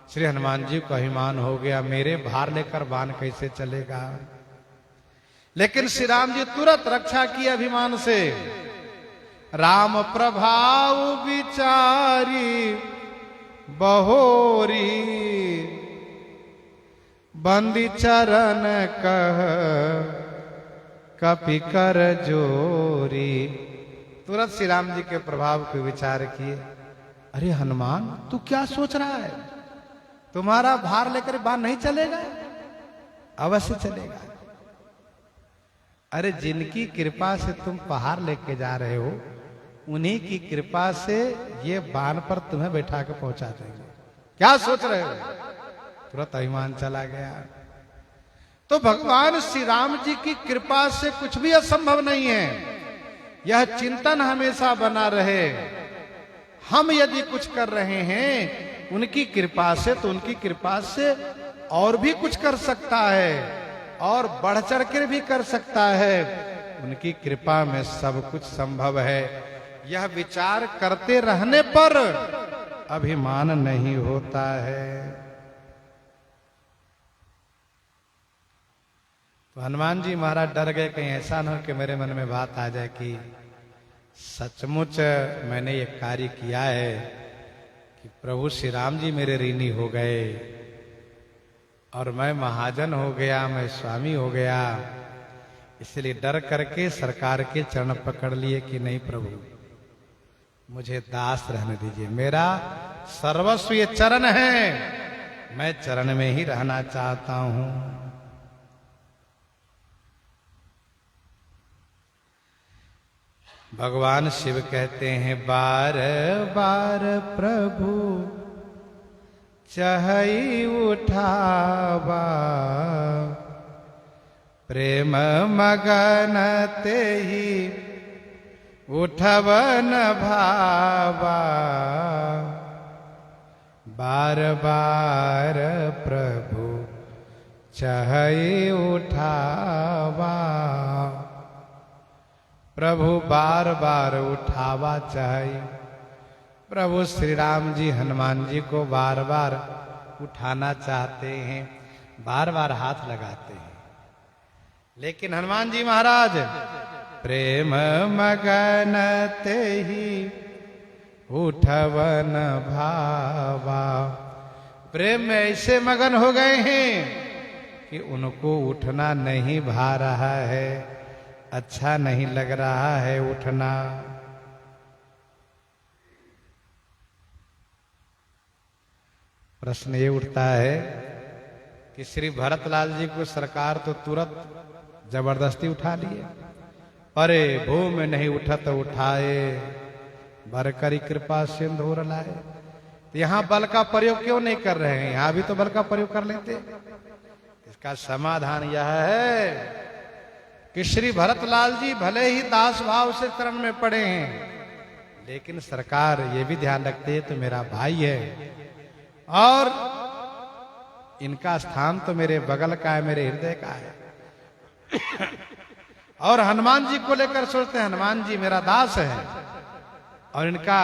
Speaker 1: श्री हनुमान जी को अभिमान हो गया, मेरे भार लेकर बाण कैसे चलेगा। लेकिन श्री राम जी तुरंत रक्षा की अभिमान से। राम प्रभाव विचारी बहोरी, बंदी चरण कह कपि कर जोरी। तुरंत श्री राम जी के प्रभाव के विचार किए, अरे हनुमान तू क्या सोच रहा है, तुम्हारा भार लेकर बाण नहीं चलेगा, अवश्य चलेगा। अरे जिनकी कृपा से तुम पहाड़ लेके जा रहे हो, उन्हीं की कृपा से ये बाण पर तुम्हें बैठा के पहुंचा देंगे, क्या सोच रहे हो। तुरंत अभिमान चला गया। तो भगवान श्री राम जी की कृपा से कुछ भी असंभव नहीं है, यह चिंतन हमेशा बना रहे। हम यदि कुछ कर रहे हैं उनकी कृपा से, तो उनकी कृपा से और भी कुछ कर सकता है, और बढ़ चढ़ कर भी कर सकता है। उनकी कृपा में सब कुछ संभव है। यह विचार करते रहने पर अभिमान नहीं होता है। तो हनुमान जी महाराज डर गए, कहीं ऐसा न हो कि मेरे मन में बात आ जाए कि सचमुच मैंने ये कार्य किया है कि प्रभु श्री राम जी मेरे ऋणी हो गए। और मैं महाजन हो गया, मैं स्वामी हो गया, इसलिए डर करके सरकार के चरण पकड़ लिए कि नहीं प्रभु, मुझे दास रहने दीजिए, मेरा सर्वस्व ये चरण है, मैं चरण में ही रहना चाहता हूं। भगवान शिव कहते हैं, बार बार प्रभु चहई उठावा, प्रेम मगन ते ही उठवन भावा, बार बार प्रभु चहई उठावा। प्रभु बार बार उठावा चाहे। प्रभु श्री राम जी हनुमान जी को बार बार उठाना चाहते हैं, बार बार हाथ लगाते हैं, लेकिन हनुमान जी महाराज प्रेम मगन ते ही उठवन भावा, प्रेम में ऐसे मगन हो गए हैं कि उनको उठना नहीं भा रहा है, अच्छा नहीं लग रहा है उठना। प्रश्न ये उठता है कि श्री भरतलाल जी को सरकार तो तुरंत जबरदस्ती उठा लिए, अरे भूमि नहीं उठत उठाए, बरकरी कृपा सिंधु लाए। तो यहां बल का प्रयोग क्यों नहीं कर रहे हैं? यहां भी तो बल का प्रयोग कर लेते। इसका समाधान यह है कि श्री भरतलाल जी भले ही दास भाव से चरण में पड़े हैं, लेकिन सरकार ये भी ध्यान रखते है तो मेरा भाई है और इनका स्थान तो मेरे बगल का है, मेरे हृदय का है। और हनुमान जी को लेकर सोचते हैं, हनुमान जी मेरा दास है और इनका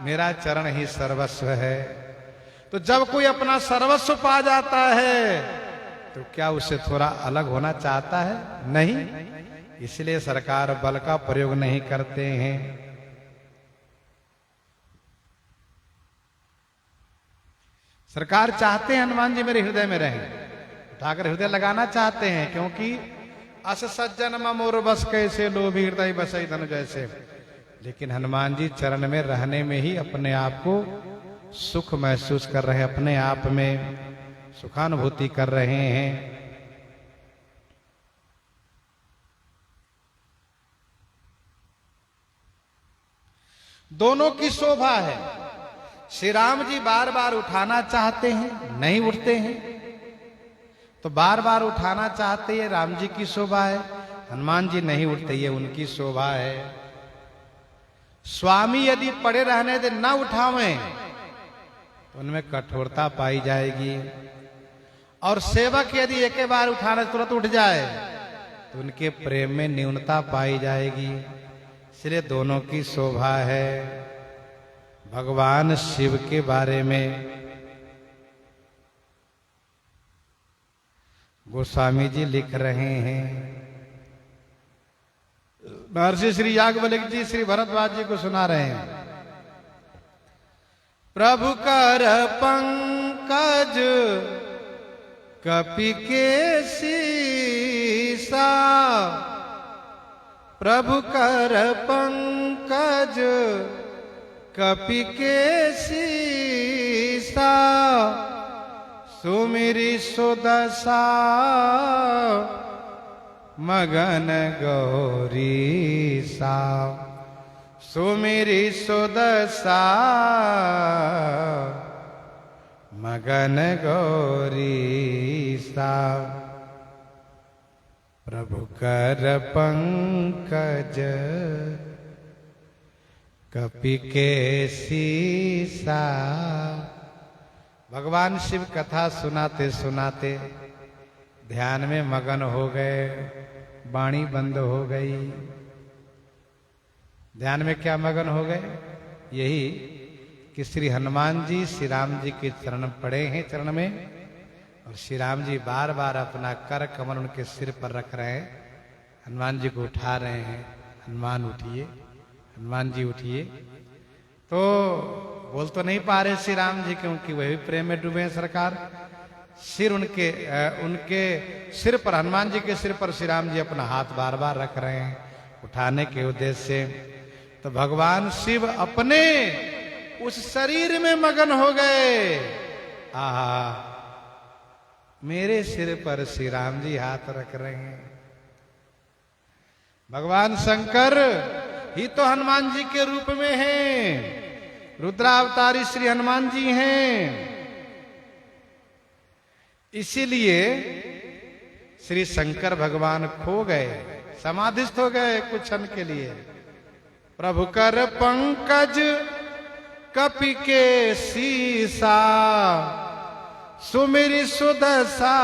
Speaker 1: मेरा चरण ही सर्वस्व है। तो जब कोई अपना सर्वस्व पा जाता है तो क्या उससे थोड़ा अलग होना चाहता है? नहीं। इसलिए सरकार बल का प्रयोग नहीं करते हैं। सरकार चाहते हैं हनुमान जी मेरे हृदय में रहें, उठाकर हृदय लगाना चाहते हैं, क्योंकि अस सज्जन ममोर बस कैसे लोभी हृदय बसई धन जैसे। लेकिन हनुमान जी चरण में रहने में ही अपने आप को सुख महसूस कर रहे हैं, अपने आप में सुखानुभूति कर रहे हैं। दोनों की शोभा है। श्री राम जी बार बार उठाना चाहते हैं, नहीं उठते हैं, तो बार बार उठाना चाहते हैं, राम जी की शोभा है। हनुमान जी नहीं उठते, ये उनकी शोभा है। स्वामी यदि पड़े रहने दे न उठावें तो उनमें कठोरता पाई जाएगी, और सेवक यदि एक बार उठाने तुरंत उठ जाए तो उनके प्रेम में न्यूनता पाई जाएगी। इसलिए दोनों की शोभा है। भगवान शिव के बारे में गोस्वामी जी लिख रहे हैं। महर्षि श्री याज्ञवल्क्य जी श्री भरद्वाज जी को सुना रहे हैं। प्रभु कर पंकज कपि के सीसा, प्रभु कर पंकज कपि के सीसा, सुमिरि सुदशा मगन गौरी सा, सुमिरि सुदशा मगन गौरी सा, प्रभु कर पंकज कपि के सीसा। भगवान शिव कथा सुनाते सुनाते ध्यान में मगन हो गए, वाणी बंद हो गई। ध्यान में क्या मगन हो गए? यही कि श्री हनुमान जी श्री राम जी के चरण पड़े हैं चरण में, और श्री राम जी बार बार अपना कर कमल उनके सिर पर रख रहे हैं, हनुमान जी को उठा रहे हैं। हनुमान उठिए, हनुमान जी उठिए। तो बोल तो नहीं पा रहे श्री राम जी, क्योंकि वही प्रेम में डूबे हैं सरकार। सिर उनके सिर पर, हनुमान जी के सिर पर श्री राम जी अपना हाथ बार बार रख रहे हैं उठाने के उद्देश्य से। तो भगवान शिव अपने उस शरीर में मगन हो गए। आहा, मेरे सिर पर श्री राम जी हाथ रख रहे हैं। भगवान शंकर ही तो हनुमान जी के रूप में हैं, रुद्रावतारी श्री हनुमान जी हैं। इसीलिए श्री शंकर भगवान खो गए, समाधिस्थ हो गए कुछ क्षण के लिए। प्रभु कर पंकज कपि के सीसा, सुमिरि सुदशा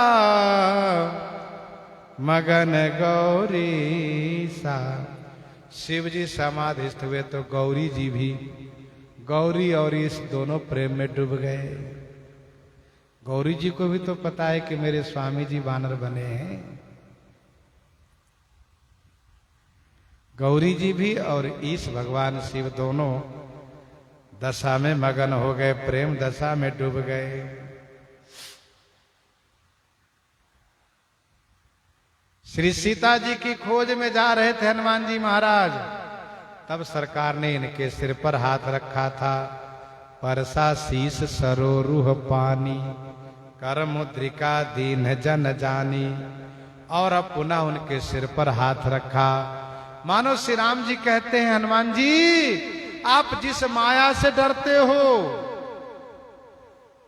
Speaker 1: मगन गौरी सा। शिव जी समाधिस्थ हुए तो गौरी जी भी, गौरी और इस दोनों प्रेम में डूब गए। गौरी जी को भी तो पता है कि मेरे स्वामी जी वानर बने हैं। गौरी जी भी और ईश भगवान शिव दोनों दशा में मगन हो गए, प्रेम दशा में डूब गए। श्री सीता जी की खोज में जा रहे थे हनुमान जी महाराज, तब सरकार ने इनके सिर पर हाथ रखा था। परसा शीस सरोरुह पानी, कर मुद्रिका दीन जन जानी। और अब पुनः उनके सिर पर हाथ रखा, मानो श्री राम जी कहते हैं हनुमान जी, आप जिस माया से डरते हो,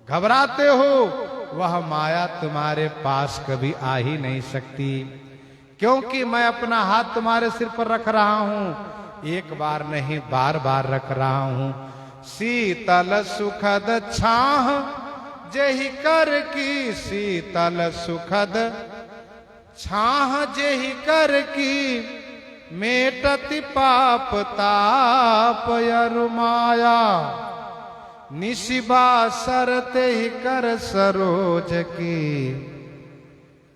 Speaker 1: घबराते हो, वह माया तुम्हारे पास कभी आ ही नहीं सकती, क्योंकि मैं अपना हाथ तुम्हारे सिर पर रख रहा हूं। एक बार नहीं, बार बार रख रहा हूं। शीतल सुखद छाह जेहि कर की, शीतल सुखद छाह जेहि कर की, मेटति पाप ताप यरु माया। निशिबा सरते ही कर सरोज की,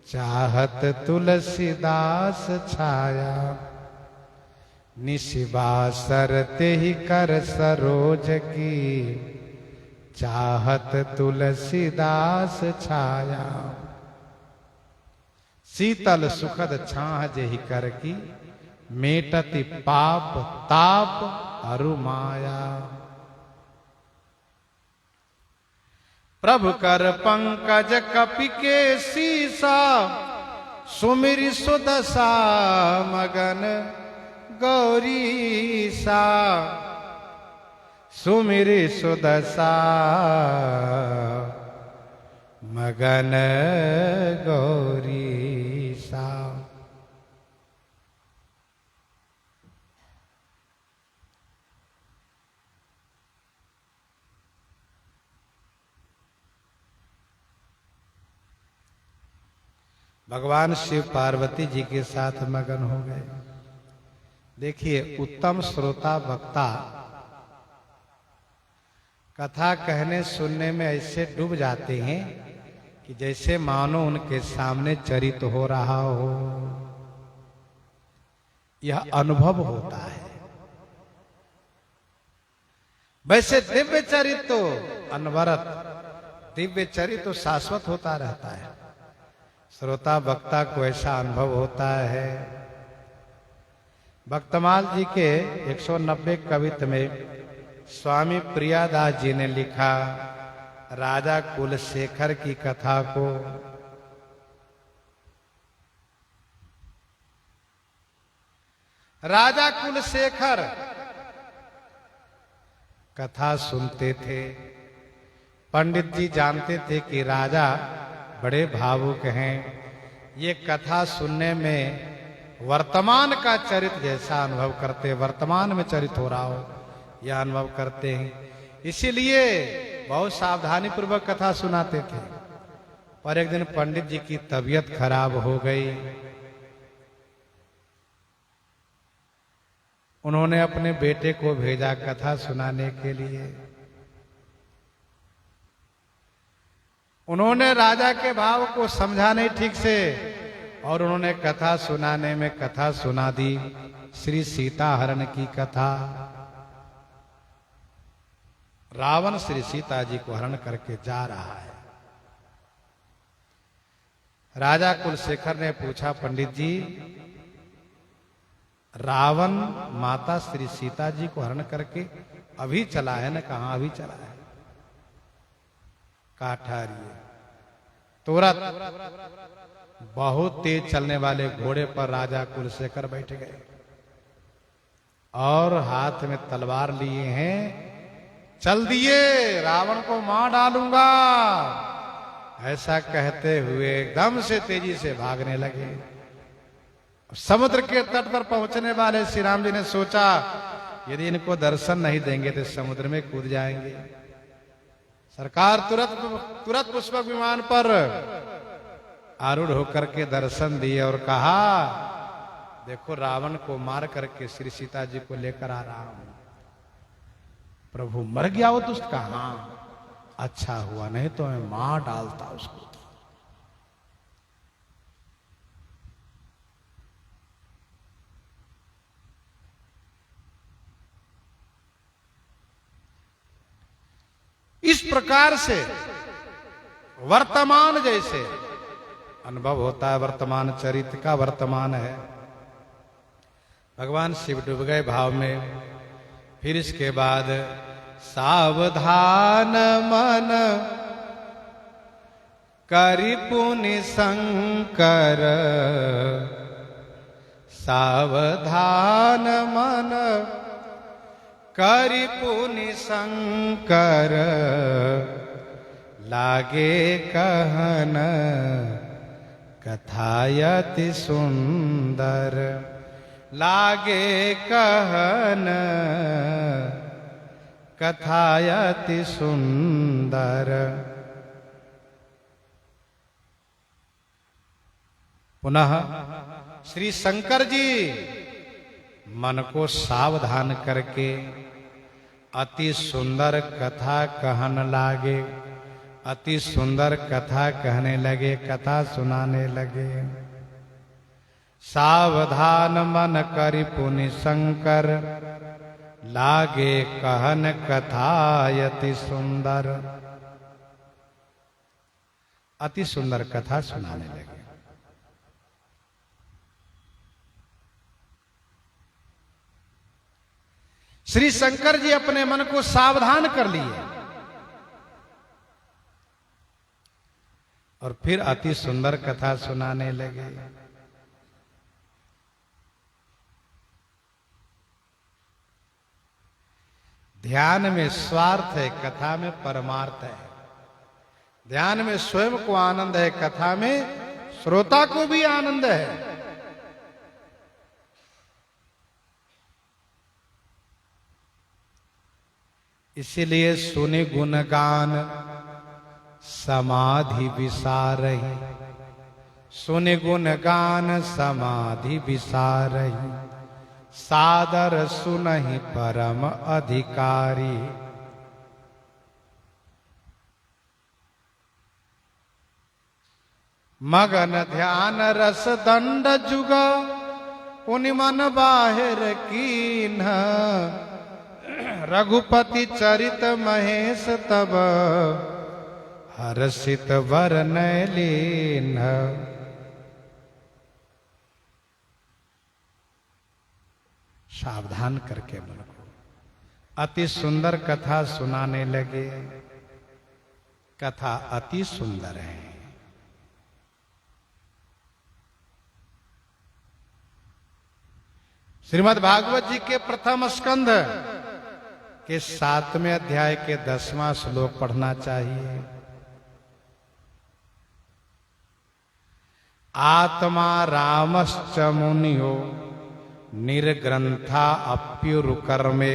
Speaker 1: चाहत तुलसीदास छाया। निशिबा सरते ही कर सरोज की, चाहत तुलसीदास छाया। शीतल सुखद छाह जेहि कर की, मेटति पाप ताप अरु माया। प्रभु कर पंकज कपि के सीसा, सुमिरि सुदशा मगन गौरी सा। सुमिरि सुदशा मगन गौरी सा। भगवान शिव पार्वती जी के साथ मगन हो गए। देखिए, उत्तम श्रोता वक्ता कथा कहने सुनने में ऐसे डूब जाते हैं कि जैसे मानो उनके सामने चरित हो रहा हो। यह अनुभव होता है। वैसे दिव्य चरित तो अनवरत, दिव्य चरित तो शाश्वत होता रहता है। श्रोता वक्ता को ऐसा अनुभव होता है। भक्तमाल जी के 190 कवित्त में स्वामी प्रियादास जी ने लिखा राजा कुलशेखर की कथा को। राजा कुलशेखर कथा सुनते थे। पंडित जी जानते थे कि राजा बड़े भावुक हैं। ये कथा सुनने में वर्तमान का चरित्र जैसा अनुभव करते, वर्तमान में चरित हो रहा हो यह अनुभव करते हैं। इसीलिए बहुत सावधानी पूर्वक कथा सुनाते थे। पर एक दिन पंडित जी की तबीयत खराब हो गई। उन्होंने अपने बेटे को भेजा कथा सुनाने के लिए। उन्होंने राजा के भाव को समझा नहीं ठीक से और उन्होंने कथा सुनाने में कथा सुना दी श्री सीता हरण की कथा। रावण श्री सीता जी को हरण करके जा रहा है। राजा कुलशेखर ने पूछा, पंडित जी, रावण माता श्री सीता जी को हरण करके अभी चला है ना? कहां अभी चला है? कहा ठहरिए। तुरंत बहुत तेज चलने वाले घोड़े पर राजा कुलशेखर बैठ गए और हाथ में तलवार लिए हैं। चल दिए, रावण को मार डालूंगा, ऐसा कहते हुए एकदम से तेजी से भागने लगे। समुद्र के तट पर पहुंचने वाले श्री राम जी ने सोचा, यदि इनको दर्शन नहीं देंगे तो समुद्र में कूद जाएंगे। सरकार तुरंत पुष्पक विमान पर आरूढ़ होकर के दर्शन दिए और कहा, देखो रावण को मार करके श्री सीता जी को लेकर आ रहा हूं। प्रभु मर गया हो दुष्ट? कहा, अच्छा हुआ, नहीं तो मैं मार डालता उसको। इस प्रकार से वर्तमान जैसे अनुभव होता है, वर्तमान चरित्र का वर्तमान है। भगवान शिव डूब गए भाव में। फिर इसके बाद सावधान मन करि पुनि शंकर, सावधान मन करि पुनि शंकर, लागे कहन कथायति सुंदर, लागे कहन कथायति सुंदर। पुनः श्री शंकर जी मन को सावधान करके अति सुंदर कथा कहन लागे, अति सुंदर कथा कहने लगे, कथा सुनाने लगे। सावधान मन करि पुनि शंकर, लागे कहन कथा अति सुंदर। अति सुंदर कथा सुनाने लगे। श्री शंकर जी अपने मन को सावधान कर लिए और फिर अति सुंदर कथा सुनाने लगे। ध्यान में स्वार्थ है, कथा में परमार्थ है। ध्यान में स्वयं को आनंद है, कथा में श्रोता को भी आनंद है। इसीलिए सुनि गुणगान समाधि विसारहि, सुनि गुणगान समाधि विसारहि, सादर सुनहि परम अधिकारी। मगन ध्यान रस दंड जुग, पुनि मन बाहिर कीन्ह, रघुपति चरित महेश तब, हर्षित वरनय लीन्ह। सावधान करके मन को अति सुंदर कथा सुनाने लगे। कथा अति सुंदर है। श्रीमद् भागवत जी के प्रथम स्कंध के 7वें अध्याय के 10वां श्लोक पढ़ना चाहिए। आत्मा रामश्च मुनियो निर्ग्रंथा अप्युरुकर्मे।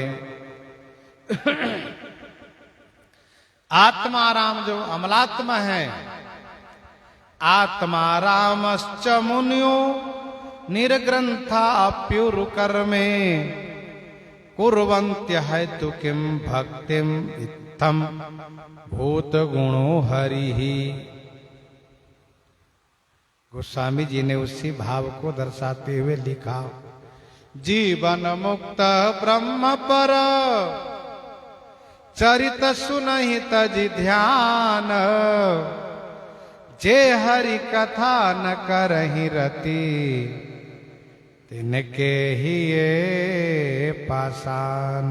Speaker 1: आत्मा राम जो अमलात्मा है, आत्मा रामश्च मुनियो निर्ग्रंथा अप्युरुकर्मे, कुर्वन्त्य हेतु किम भक्तिम इत्थम भूत गुणो हरिहि। गोस्वामी जी ने उसी भाव को दर्शाते हुए लिखा, जीवन मुक्त ब्रह्म पर चरित सुनहि तज ध्यान, जे हरि कथा न करहि रति तिनके ही ये पाषाण।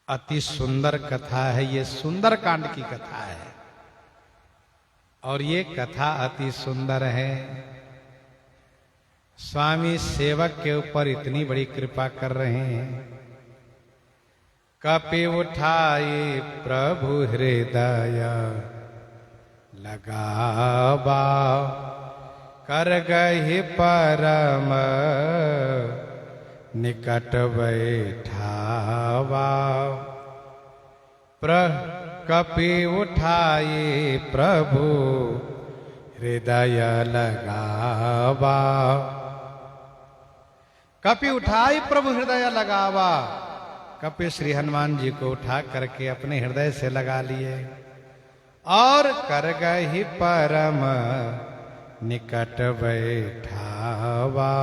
Speaker 1: अति सुंदर कथा है, ये सुंदर कांड की कथा है और ये कथा अति सुंदर है। स्वामी सेवक के ऊपर इतनी बड़ी कृपा कर रहे हैं। कपि उठाए प्रभु हृदय लगावा, कर गहि परम निकट बैठावा। कपि उठाए प्रभु हृदय लगावा, कपि उठाए प्रभु हृदय लगावा। कपि श्री हनुमान जी को उठा करके अपने हृदय से लगा लिए और कर गहि परम निकट बैठावा।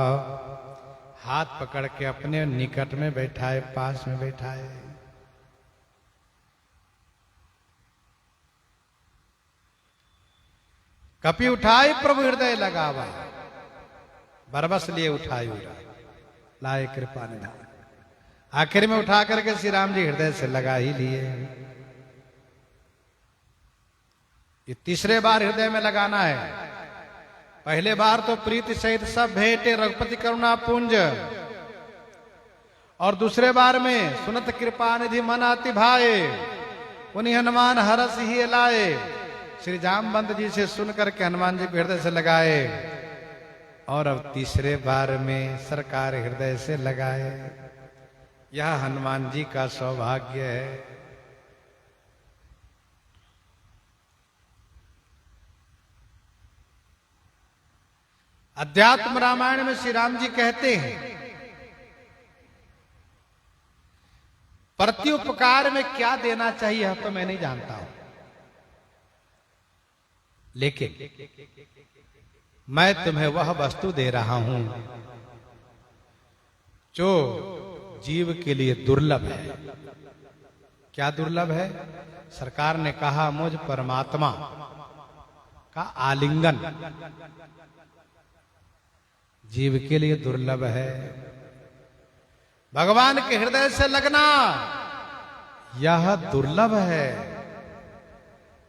Speaker 1: हाथ पकड़ के अपने निकट में बैठाए, पास में बैठाए। कपि उठाए प्रभु हृदय लगावा, बरबस लिए उठाए लाए कृपा निधान। आखिर में उठा करके श्री राम जी हृदय से लगा ही लिए। ये तीसरे बार हृदय में लगाना है। पहले बार तो प्रीति सहित सब भेंटे रघुपति करुणा पुंज, और दूसरे बार में सुनत कृपा निधि मन अति भाए, उन्हीं हनुमान हरस ही लाए। श्री जामवंत जी से सुन करके हनुमान जी को हृदय से लगाए और अब तीसरे बार में सरकार हृदय से लगाए। यह हनुमान जी का सौभाग्य है। अध्यात्म रामायण में श्री राम जी कहते हैं, प्रत्युपकार में क्या देना चाहिए यह तो मैं नहीं जानता हूं, लेकिन मैं तुम्हें वह वस्तु दे रहा हूं जो जीव के लिए दुर्लभ है। क्या दुर्लभ है? सरकार ने कहा मुझ परमात्मा का आलिंगन जीव के लिए दुर्लभ है। भगवान के हृदय से लगना यह दुर्लभ है।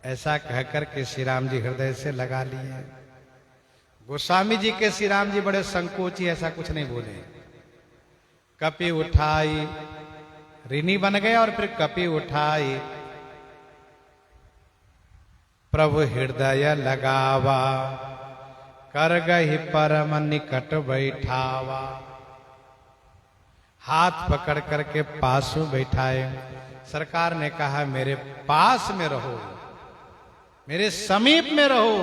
Speaker 1: ऐसा कहकर के श्री राम जी हृदय से लगा लिए। गोस्वामी जी के श्री राम जी बड़े संकोची, ऐसा कुछ नहीं बोले। कपि उठाई, ऋणी बन गए और फिर कपि उठाई प्रभु हृदय लगावा, कर गहि परम निकट बैठावा। हाथ पकड़ करके पास में बैठाए। सरकार ने कहा मेरे पास में रहो, मेरे समीप में रहो,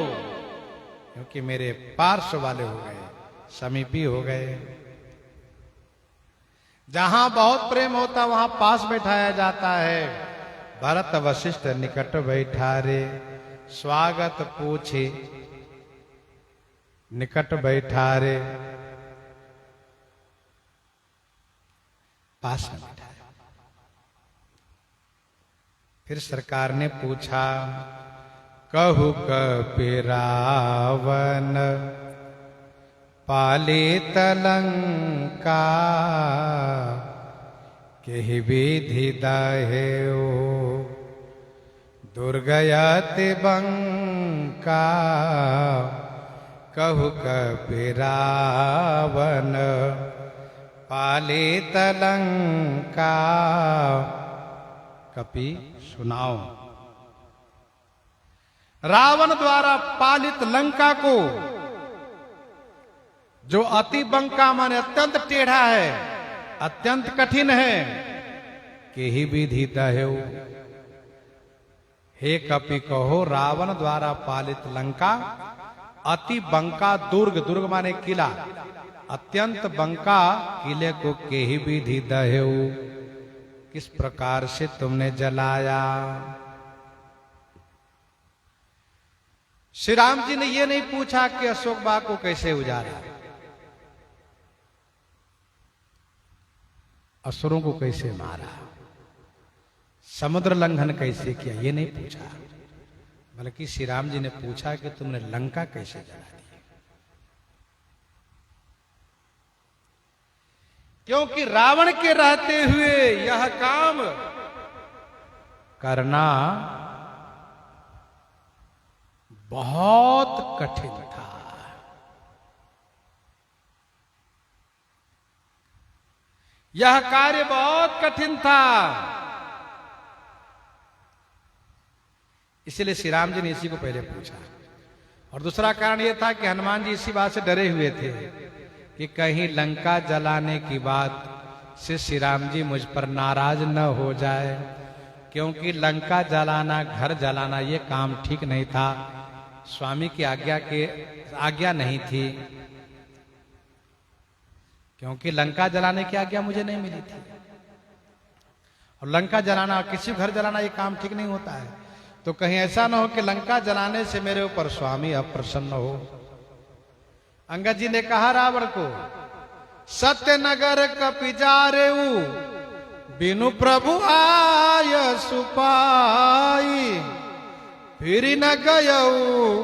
Speaker 1: क्योंकि मेरे पार्श्व वाले हो गए, समीपी हो गए। जहां बहुत प्रेम होता वहां पास बैठाया जाता है। भरत वशिष्ठ निकट बैठारे, स्वागत पूछे निकट बैठारे, पास में बैठाया। फिर सरकार ने पूछा, कहु कपि रावण पालित लंका, केहि विधि दहेउ दुर्गयति बंका। कहु कपि रावण पालित लंका। कपि सुनाओ, रावण द्वारा पालित लंका को, जो अति बंका माने अत्यंत टेढ़ा है, अत्यंत कठिन है, केहि विधि दहेउ। हे कपि कहो, रावण द्वारा पालित लंका अति बंका दुर्ग, दुर्ग माने किला, अत्यंत बंका किले को केहि विधि दहेउ, किस प्रकार से तुमने जलाया। श्री राम जी ने यह नहीं पूछा कि अशोक बाग को कैसे उजाड़ा, असुरों को कैसे मारा। समुद्र लंघन कैसे किया ये नहीं पूछा, बल्कि श्री राम जी ने पूछा कि तुमने लंका कैसे जला दी। क्योंकि रावण के रहते हुए यह काम करना बहुत कठिन था। यह कार्य बहुत कठिन था। इसलिए श्री राम जी ने इसी को पहले पूछा। और दूसरा कारण यह था कि हनुमान जी इसी बात से डरे हुए थे कि कहीं लंका जलाने की बात से श्री राम जी मुझ पर नाराज न हो जाए, क्योंकि लंका जलाना, घर जलाना ये काम ठीक नहीं था। स्वामी की आज्ञा नहीं थी, क्योंकि लंका जलाने की आज्ञा मुझे नहीं मिली थी। और लंका जलाना, किसी घर जलाना ये काम ठीक नहीं होता है। तो कहीं ऐसा ना हो कि लंका जलाने से मेरे ऊपर स्वामी अप्रसन्न हो। अंगद जी ने कहा रावण को, सत्य नगर कपि जारेऊ, बिनु प्रभु आय सुपाई, फिर न गयऊ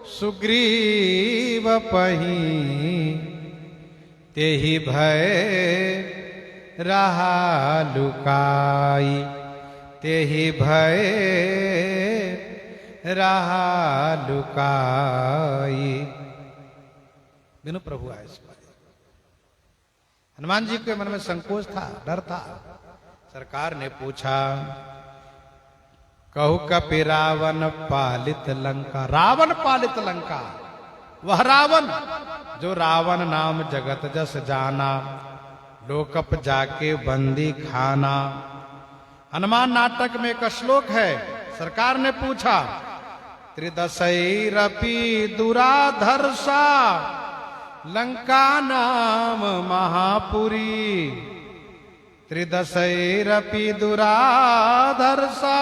Speaker 1: सुग्रीव पही, तेहि भय रहा लुकाई, तेहि भय रहा लुकाई, बिनु प्रभु आए सुपाई। हनुमान जी के मन में संकोच था, डर था। सरकार ने पूछा, कहु कपि रावण पालित लंका। रावण पालित लंका, वह रावण जो रावण नाम जगत जस जाना, लोकप जाके बंदी खाना। हनुमान नाटक में एक श्लोक है। सरकार ने पूछा, त्रिदशैरपि दुराधर्षा, लंका नाम महापुरी, त्रिदशैरपि दुराधर्षा,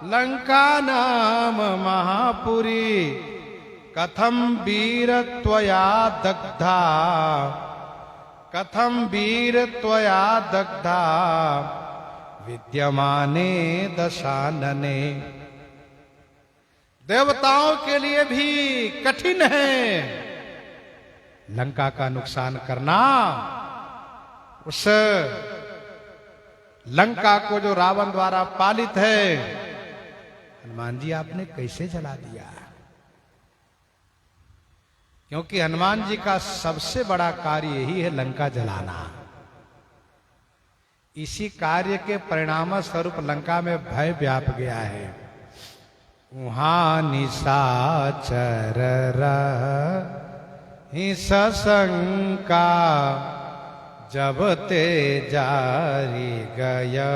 Speaker 1: लंका नाम महापुरी, कथम वीर त्वया दग्धा, कथम वीर त्वया दग्धा, विद्यमाने दशानने। देवताओं के लिए भी कठिन है लंका का नुकसान करना। उस लंका को जो रावण द्वारा पालित है, हनुमान जी आपने कैसे जला दिया? क्योंकि हनुमान जी का सबसे बड़ा कार्य यही है लंका जलाना। इसी कार्य के परिणाम स्वरूप लंका में भय व्याप गया है। वहां निशाचर रही सशंका, जब ते जारी गयो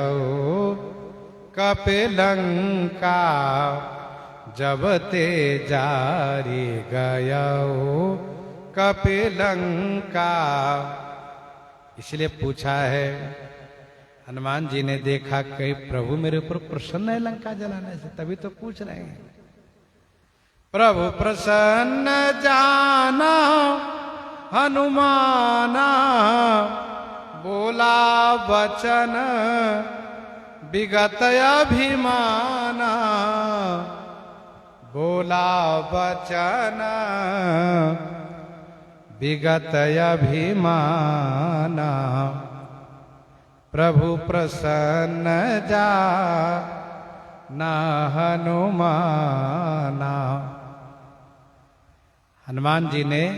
Speaker 1: कपिलंका, जब ते जारी गयो कपिलंका। इसलिए पूछा है, हनुमान जी ने देखा कहीं प्रभु मेरे ऊपर प्रसन्न है लंका जलाने से, तभी तो पूछ रहे हैं। प्रभु प्रसन्न जाना हनुमाना, बोला वचन विगत अभिमाना, बोला वचन विगत अभिमाना। प्रभु प्रसन्न जा न हनुमाना। हनुमान जी ने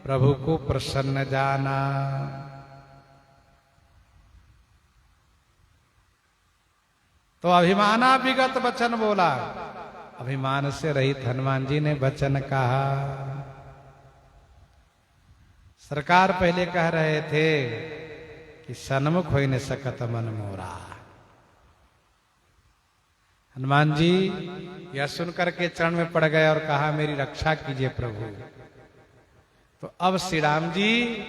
Speaker 1: प्रभु को प्रसन्न जाना। तो अभिमाना विगत वचन बोला। अभिमान से रहित हनुमान जी ने वचन कहा। सरकार पहले कह रहे थे कि सन्मुख हो न सकत मन मोरा। हनुमान जी यह सुनकर के चरण में पड़ गए और कहा, मेरी रक्षा कीजिए प्रभु। तो अब श्री राम जी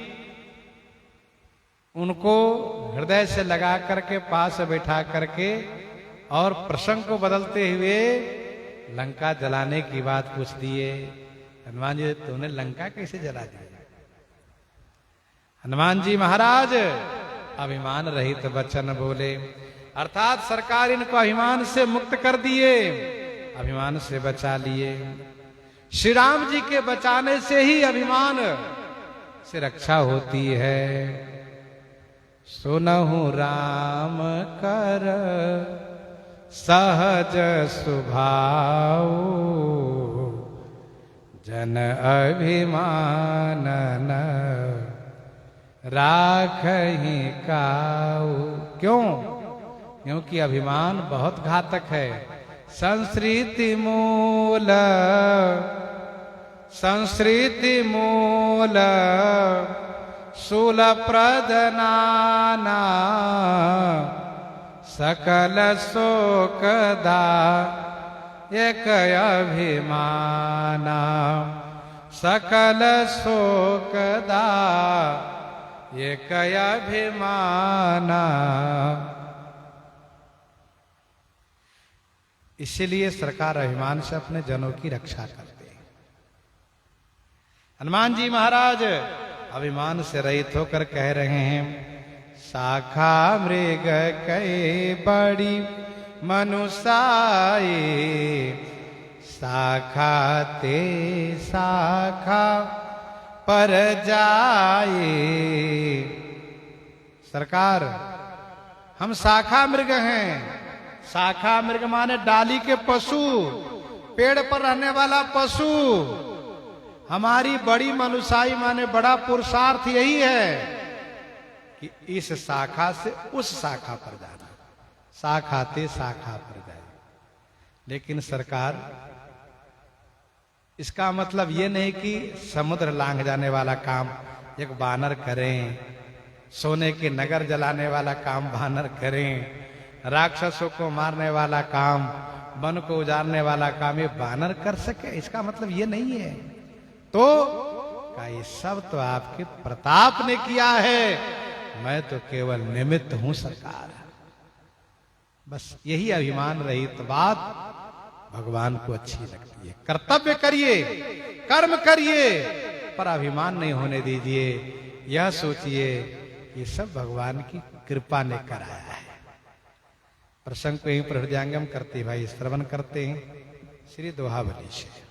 Speaker 1: उनको हृदय से लगा करके पास बैठा करके और प्रसंग को बदलते हुए लंका जलाने की बात पूछ दिए। हनुमान जी, तूने लंका कैसे जला दी? हनुमान जी महाराज अभिमान रहित वचन बोले। अर्थात सरकार इनको अभिमान से मुक्त कर दिए, अभिमान से बचा लिए। श्री राम जी के बचाने से ही अभिमान से रक्षा होती है। सुनहु राम कर सहज स्वभाव, जन अभिमान न राखहि काऊ। क्यों? क्योंकि अभिमान बहुत घातक है। संस्कृति मूल, संस्कृति मूल शूल प्रदनाना, सकल शोकदा एक अभिमाना, सकल शोकदा एक अभिमाना। इसलिए सरकार अभिमान से अपने जनों की रक्षा करते हैं। हनुमान जी महाराज अभिमान से रहित होकर कह रहे हैं, शाखा मृग कई बड़ी मनुषाई, शाखा ते शाखा पर जाए। सरकार, हम शाखा मृग हैं। शाखा मृग माने डाली के पशु, पेड़ पर रहने वाला पशु। हमारी बड़ी मनुष्याई माने बड़ा पुरुषार्थ यही है कि इस शाखा से उस शाखा पर जाना, शाखा ते शाखा पर जाए। लेकिन सरकार, इसका मतलब ये नहीं कि समुद्र लांघ जाने वाला काम एक बानर करें, सोने के नगर जलाने वाला काम बानर करें, राक्षसों को मारने वाला काम, वन को उजाड़ने वाला काम ये बानर कर सके, इसका मतलब ये नहीं है। तो का ये सब तो आपके प्रताप ने किया है, मैं तो केवल निमित्त हूं सरकार। बस यही अभिमान रहित बात भगवान को अच्छी लगती है। कर्तव्य करिए, कर्म करिए, पर अभिमान नहीं होने दीजिए। यह सोचिए ये सब भगवान की कृपा ने कराया है। प्रसंग को यहीं पर हृदयंगम करते भाई श्रवण करते हैं श्री दोहावली से।